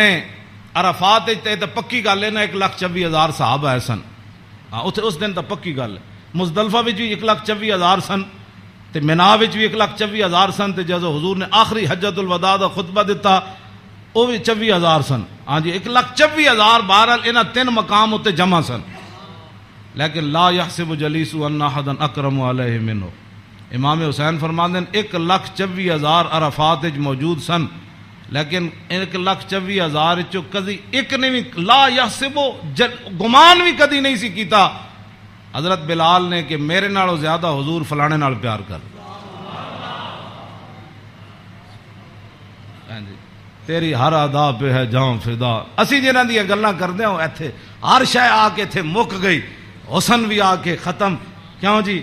عرفات تے تے پکی گل ہے نا 1,24,000 صحابہ ہے سن. ہاں اس دن تو پکی گل ہے. مزدلفہ وچ بھی 1,24,000 سن تے مینا وچ بھی 1,24,000 سن تے جدو حضور نے آخری حجت الوداع دا خطبہ دیتا وہ بھی 24,000 سن. ہاں جی 1,24,000 بہرحال انہاں 3 مقام اتنے جمع سن. لیکن لا یحسب جلیس ان احد اکرم علیہ منہ. امام حسین فرماندے ہیں 1,24,000 عرفات وچ موجود سن لیکن 1,24,000 چو کدی ایک نے بھی لا یحسب گمان بھی کدی نہیں سی کیتا حضرت بلال نے کہ میرے نالوں زیادہ حضور فلانے نال پیار کر. تیری ہر ادا پہ ہے جاں فدا. اسی جنہاں دی گلاں کردے ہوں ایتھے ہر شے آ کے ایتھے مک گئی. حسن بھی آ کے ختم. کیوں جی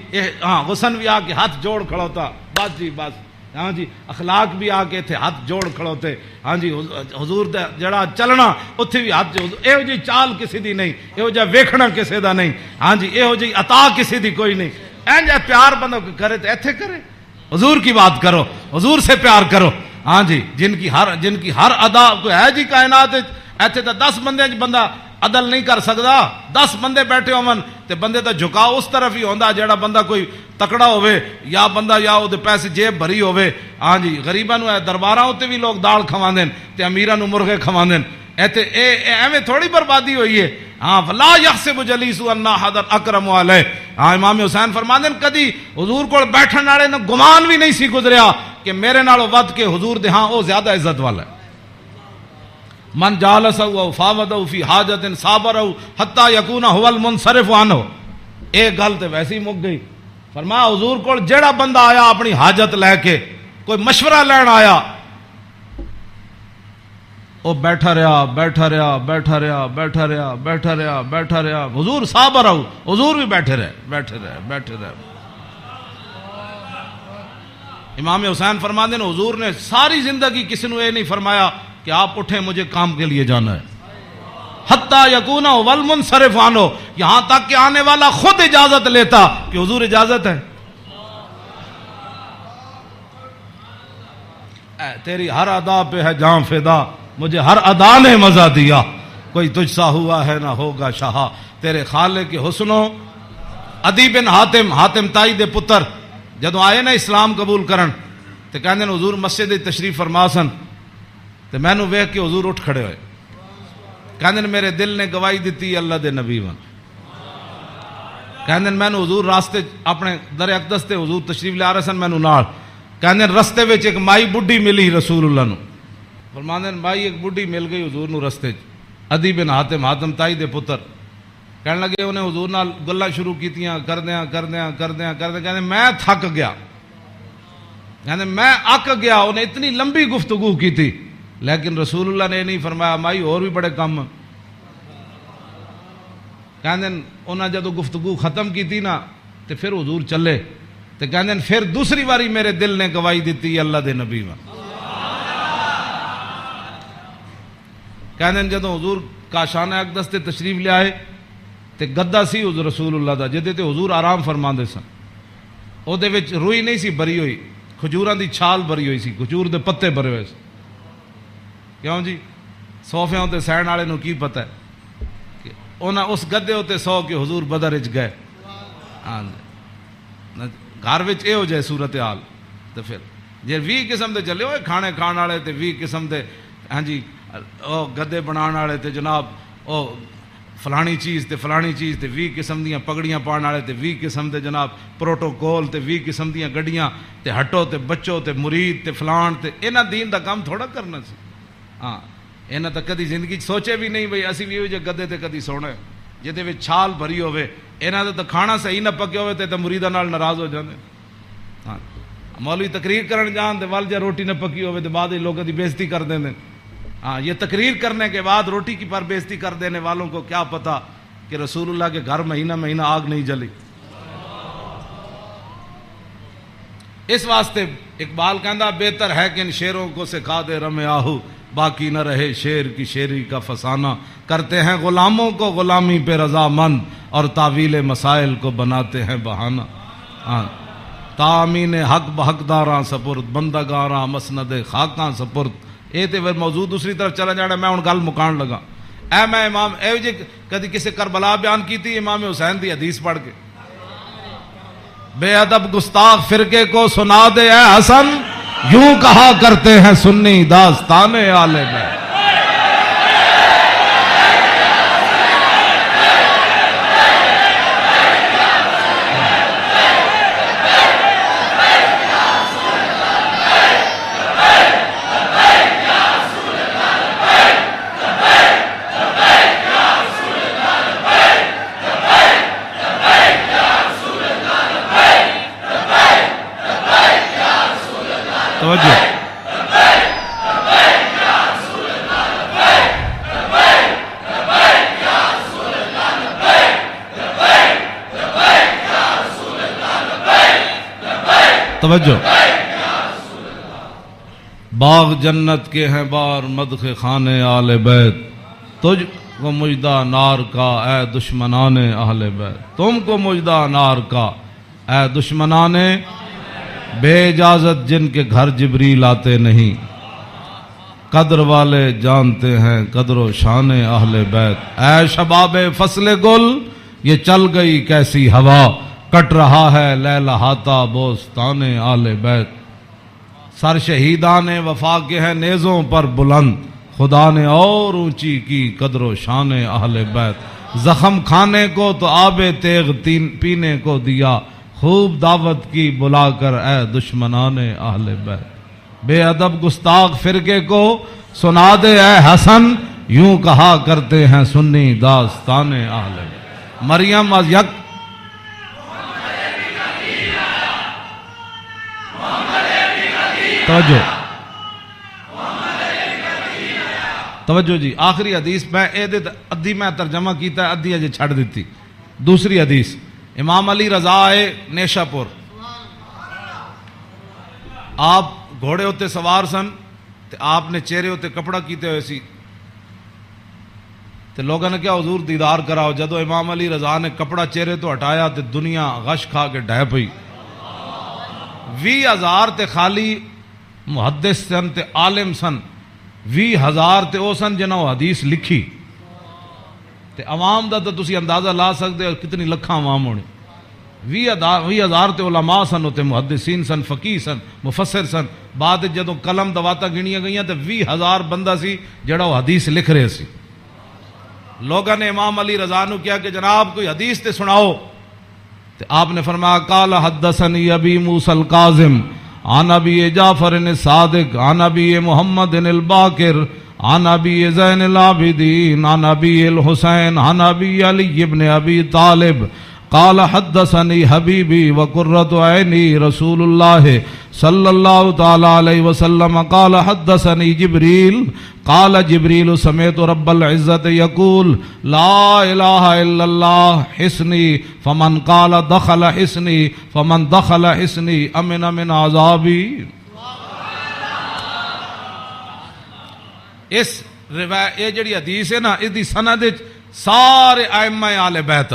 ہاں حسن بھی آ کے ہاتھ جوڑ کھڑوتا بس جی بس. ہاں جی اخلاق بھی آ کے تھے ہاتھ جوڑ کھڑوتے. ہاں جی حضور دا جڑا چلنا اتھے بھی ہاتھ یہو جی چال کسی دی نہیں، یہو جا ویکھنا کسی دا نہیں. ہاں جی یہو جی عطا کسی دی کوئی نہیں. اینج پیار بندہ کرے تو ایتھے کرے. حضور کی بات کرو، حضور سے پیار کرو. ہاں جی جن کی ہر ادا کوئی ہے جی کائنات ایتھے تو 10 بندے بندہ عدل نہیں کر سکتا. 10 بندے بیٹھے ہون تے بندے دا جھکاؤ اس طرف ہی ہوندا جیڑا بندہ کوئی تکڑا ہوئے یا بندہ یا او دے پیسے جیب بھری ہوئے. ہاں جی غریباں نو درباراں تے بھی لوگ دال کھواندے تے امیراں نو مرغے کھواندے. ایتھے ایویں تھوڑی بربادی ہوئی ہے. ہاں فلا یحسب جلیس ان احد اکرم علیہ. ہاں امام حسین فرماندے کدی حضور کول بیٹھن والے نو گمان بھی نہیں سی گزریا کہ میرے نالوں ود کے حضور دے ہاں او زیادہ عزت والا ہے. من جالسہ او فاوضہ فی حاجت صابرہ حتی یکون هو المنصرف عنہ. ایک گل تے ویسے ہی مک گئی. فرمایا حضور کول جیڑا بندہ آیا اپنی حاجت لے کے کوئی مشورہ لین آیا وہ بیٹھا رہا بیٹھا رہا بیٹھا رہا بیٹھا رہا بیٹھا رہا بیٹھا رہا. حضور صابرہ حضور بھی بیٹھے رہے بیٹھے رہے بیٹھے رہے. امام حسین فرماتے ہیں حضور نے ساری زندگی کسی نے یہ نہیں فرمایا کہ آپ اٹھیں مجھے کام کے لیے جانا ہے. حتیٰ یکونا والمنصرف عنہ، یہاں تک کہ آنے والا خود اجازت لیتا کہ حضور اجازت ہے. تیری ہر ادا پہ ہے جاں فدا، مجھے ہر ادا نے مزہ دیا. کوئی تجھ سا ہوا ہے نہ ہوگا شاہ. تیرے خالق کے حسنوں. عدی بن حاتم تائی دے پتر جدو آئے نا اسلام قبول کرن تے کہندے نے حضور مسجد تشریف فرما سن تے میں نو ویکھ کے حضور اٹھ کھڑے ہوئے. کہندے نے میرے دل نے گواہی دیتی اللہ دے نبی ون. کہندے میں نو حضور راستے اپنے در اقدس تے حضور تشریف لے آ رہے سن میں نو نال. کہندے رستے وچ ایک مائی بڈھی ملی رسول اللہ نو. فرماندے مائی ایک بڈھی مل گئی حضور نو رستے چ. عدی بن حاتم تائی دے پتر کہنے لگے انہیں حضور نال گلاں شروع کیتیاں کردیاں کہندے میں تھک گیا. کہندے میں اک گیا. انہیں اتنی لمبی گفتگو کی تھی لیکن رسول اللہ نے نہیں فرمایا مائی اور بھی بڑے کم. کہندے انہاں جدو گفتگو ختم کی تھی نا تے پھر حضور چلے تے کہندے پھر دوسری باری میرے دل نے گواہی دیتی اللہ دے نبی میں. کہندے جدو حضور کاشانہ اقدس تے تشریف لے آئے تے گدا سی حضور رسول اللہ دا جدے تے حضور آرام فرماندے سن. او دے وچ روئی نہیں سی بری ہوئی، کھجوراں دی چھال بری ہوئی سی، کھجور دے پتے بھرے ہوئے سی. کیوں جی صوفیاں تے سہن والے نو کی پتہ ہے کہ انہاں اس گدے تے سو کے حضور بدر وچ گئے. ہاں گھر وچ اے ہو جائے صورتحال تے پھر جے 20 قسم دے چلے ہوئے کھانے کھان والے تے 20 قسم دے ہاں جی او گدے بنان والے تے جناب او فلانی چیز تے فلانی چیز تے 20 قسم دیاں پگڑیاں پاؤن والے تے 20 قسم دے جناب پروٹوکول تے 20 قسم دیاں گڈیاں تے ہٹو تے بچو تے مرید تے فلان تے انہاں دین دا کام تھوڑا کرنا سی. ہاں انہاں تا کدی زندگی سوچے بھی نہیں بھئی اسی بھی جے گدے تے کدی سونا جہدے وچ چھال بھری ہوے انہاں دا تے کھانا صحیح نہ پکے ہوے تے مریداں نال ناراض ہو جاندے. ہاں مولوی تقریر کرن جان تے ول جے روٹی نہ پکی ہوے تے بعد لوگوں دی بےزتی کر دیندے. ہاں یہ تقریر کرنے کے بعد روٹی کی پر بےزتی کر دینے والوں کو کیا پتا کہ رسول اللہ کے گھر مہینہ مہینہ آگ نہیں جلی. اس واسطے اقبال کہندا بہتر ہے کہ ان شیروں کو سکھا دے رم آہو باقی نہ رہے شیر کی شیری کا فسانہ. کرتے ہیں غلاموں کو غلامی پہ رضامند اور تعویل مسائل کو بناتے ہیں بہانہ. تامین حق بحقداراں سپرد بندگاراں مسند خاکاں سپرد. اے تے موضوع دوسری طرف چلا جانا میں ہن گل مکان لگا. اے میں امام اے جی کدی کسی کربلا بیان کیتی امام حسین دی حدیث پڑھ کے بے ادب گستاخ فرقے کو سنا دے اے حسن یوں کہا کرتے ہیں سنی داستان آل بیت. توجہ باغ جنت کے ہیں بار مدح خانے آل بیت تجھ کو مجدہ نار کا اے دشمنان اہل بیت. تم کو مجدہ نار کا اے دشمنان بے اجازت جن کے گھر جبریل آتے نہیں. قدر والے جانتے ہیں قدر و شان اہل بیت. اے شباب فصل گل یہ چل گئی کیسی ہوا کٹ رہا ہے لہلہاتا بوستان آل بیت. سر شہیدان وفا کے ہیں نیزوں پر بلند خدا نے اور اونچی کی قدر و شان اہل بیت. زخم کھانے کو تو آب تیغ پینے کو دیا خوب دعوت کی بلا کر اے دشمنان اہل بیت. بے ادب گستاخ فرقے کو سنا دے اے حسن یوں کہا کرتے ہیں سنی داستان اہل بیت. مریم از یک توجہ جی آخری حدیث میں ادھی میں ترجمہ کیتا ہے ادھی اجے چھڑ دیتی. دوسری حدیث امام علی رضا آئے نیشا پور آپ گھوڑے ہوتے سوار سن تے آپ نے چہرے ہوتے کپڑا کیتے ہوئے سی تے لوگوں نے کیا حضور دیدار کراؤ. جدو امام علی رضا نے کپڑا چہرے تو ہٹایا تے دنیا غش کھا کے ڈہ پئی. 20,000 تے خالی محدث سن تے عالم سن 20,000 تے او سن جنہوں حدیث لکھی تے عوام دا تو تسی اندازہ لا سکتے ہو کتنی لکھاں عوام ہونے. 20,000 تے علماء سن تے محدثین سن فقیہ سن مفسر سن. بعد جدوں قلم دواتا گنیاں گئیاں تے 20,000 بندہ سی جڑا وہ حدیث لکھ رہے سی. لوگوں نے امام علی رضا نو کیا کہ جناب کوئی حدیث تے سناؤ تے آپ نے فرمایا قال حدثنی ابی موسیٰ الکاظم عن ابی جعفر الصادق عن ابی محمد الباقر عن ابی زین العابدین عن ابی الحسین عن ابی علی ابن ابی طالب قال حدثنی حبیبی وقرۃ عینی رسول اللہ صلی اللہ تعالی علیہ وسلم قال حدثنی جبریل قال جبریل سمعت رب العزت یقول لا الہ الا اللہ حسنی فمن قال دخل حسنی فمن دخل حسنی امن من عذابی. اس روایت یہ جڑی حدیث ہے نا اس دی سند سارے ائمہ آل بیت.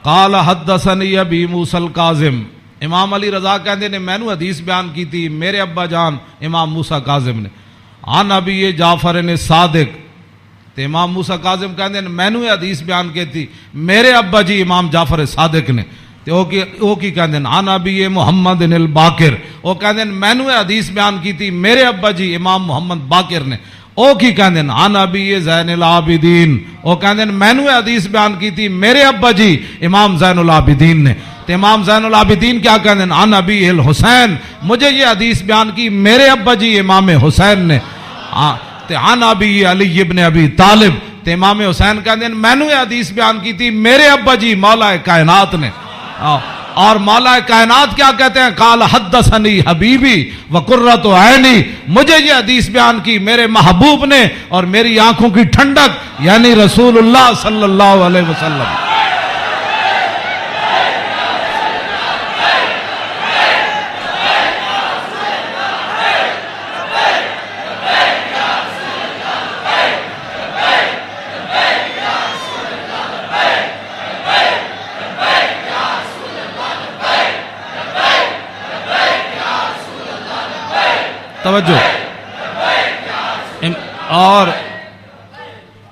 قال حدثنی ابی موسیٰ الکاظم امام علی رضا کہندے نے میں نو حدیث بیان کی تھی میرے ابا جان امام موسیٰ کاظم نے. عن ابی جعفر صادق تے امام موسیٰ کاظم کہندے نے میں نو حدیث بیان کی تھی میرے ابا جی امام جعفر صادق نے. تے او کی کہندے نے عن ابی محمد الباقر او کہندے نے میں نو حدیث بیان کی تھی میرے ابا جی امام محمد باقر نے. او کی کہندے عن ابی زین العابدین، او کہندے مینوں حدیث بیان کی تھی میرے ابا جی امام زین العابدین نے، تے امام زین العابدین کیا کہندے عن ابی الحسین، مجھے یہ حدیث بیان کی میرے ابا جی امام حسین نے، تے عن ابی علی ابن ابی طالب، تے امام حسین کہندے مینوں یہ حدیث بیان کی تھی میرے ابا جی مولا کائنات نے، اور مولا کائنات کیا کہتے ہیں قال حدثنی حبیبی وقرۃ عینی، مجھے یہ حدیث بیان کی میرے محبوب نے اور میری آنکھوں کی ٹھنڈک یعنی رسول اللہ صلی اللہ علیہ وسلم۔ توجہ، اور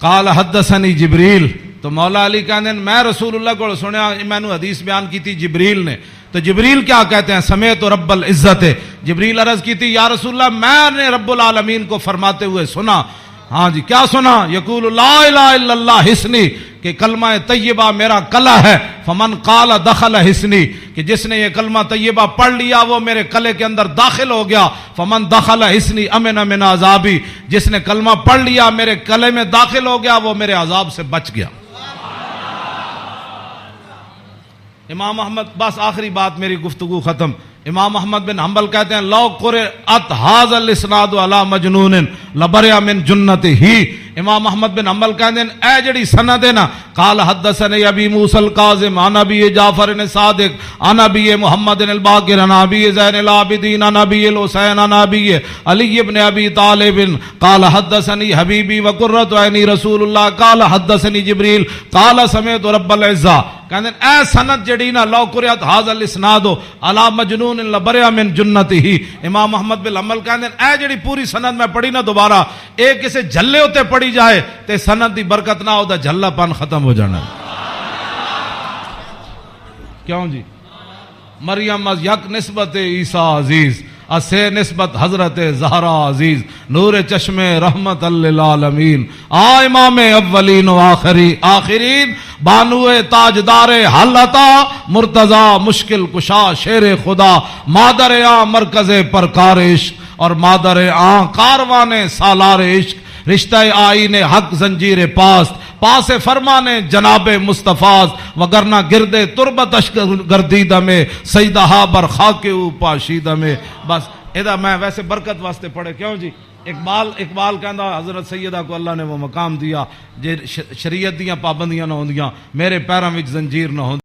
قال حدثنی جبریل، تو مولا علی کہتے ہیں میں رسول اللہ کو سنیا، میں نے حدیث بیان کی تھی جبریل نے، تو جبریل کیا کہتے ہیں سمیت رب العزت، جبریل عرض کی تھی یا رسول اللہ میں نے رب العالمین کو فرماتے ہوئے سنا، ہاں جی کیا سنا، یقول لا الہ الا اللہ حسنی، کہ کلمہ طیبہ میرا کلا ہے، فمن قال دخل حسنی، کہ جس نے یہ کلمہ طیبہ پڑھ لیا وہ میرے کلے کے اندر داخل ہو گیا، فمن دخل حسنی امن من عذابی، جس نے کلمہ پڑھ لیا میرے کلے میں داخل ہو گیا وہ میرے عذاب سے بچ گیا۔ امام احمد، بس آخری بات میری گفتگو ختم، امام احمد بن حنبل کہتے ہیں لو قرأت ھذا الاسناد علی مجنون لبرئ من جنتہ، امام احمد بن حنبل کہتے ہیں اے جڑی سند ہے نا، قال حدثني ابی موسی الکاظم عن ابی جعفر صادق عن ابی محمد الباقر عن ابی زین العابدین عن ابی الحسین عن ابی علی ابن ابی طالب قال حدثني حبیبی وقرۃ عینی رسول اللہ قال حدثني جبریل قال سمعت رب العزہ، کہتے ہیں اے سند جڑی نا لو قرأت ھذا الاسناد علی مجنون لبرئ من جنتہ، امام احمد بن حنبل کہتے ہیں اے جڑی پوری سند میں پڑھی نا دوبارہ ایک کسے جھلے ہوتے پڑھی جائے تے سند دی برکت نہ ہو دا جھلا پن ختم ہو جانا۔ کیوں جی مریم از یک نسبت عیسیٰ عزیز، اسے نسبت حضرت زہرا عزیز، نور چشم رحمت للعالمین، امام اولین و آخرین، بانو تاجدار حلتا مرتضی مشکل کشا شیر خدا، مادر مرکز پرکار عشق اور مادر کاروان سالار عشق، رشتہ آئین حق زنجیر پاس فرمان جناب مصطفیٰ، وگرنہ گردے تربت گردیدہ میں سیدہا برخاک او پاشیدہ میں۔ بس ادا میں ویسے برکت واسطے پڑھے، کیوں جی اقبال کہندا حضرت سیدہ کو اللہ نے وہ مقام دیا جے شریعت دیاں پابندیاں نہ ہوندیاں میرے پیراں وچ زنجیر نہ ہوندی۔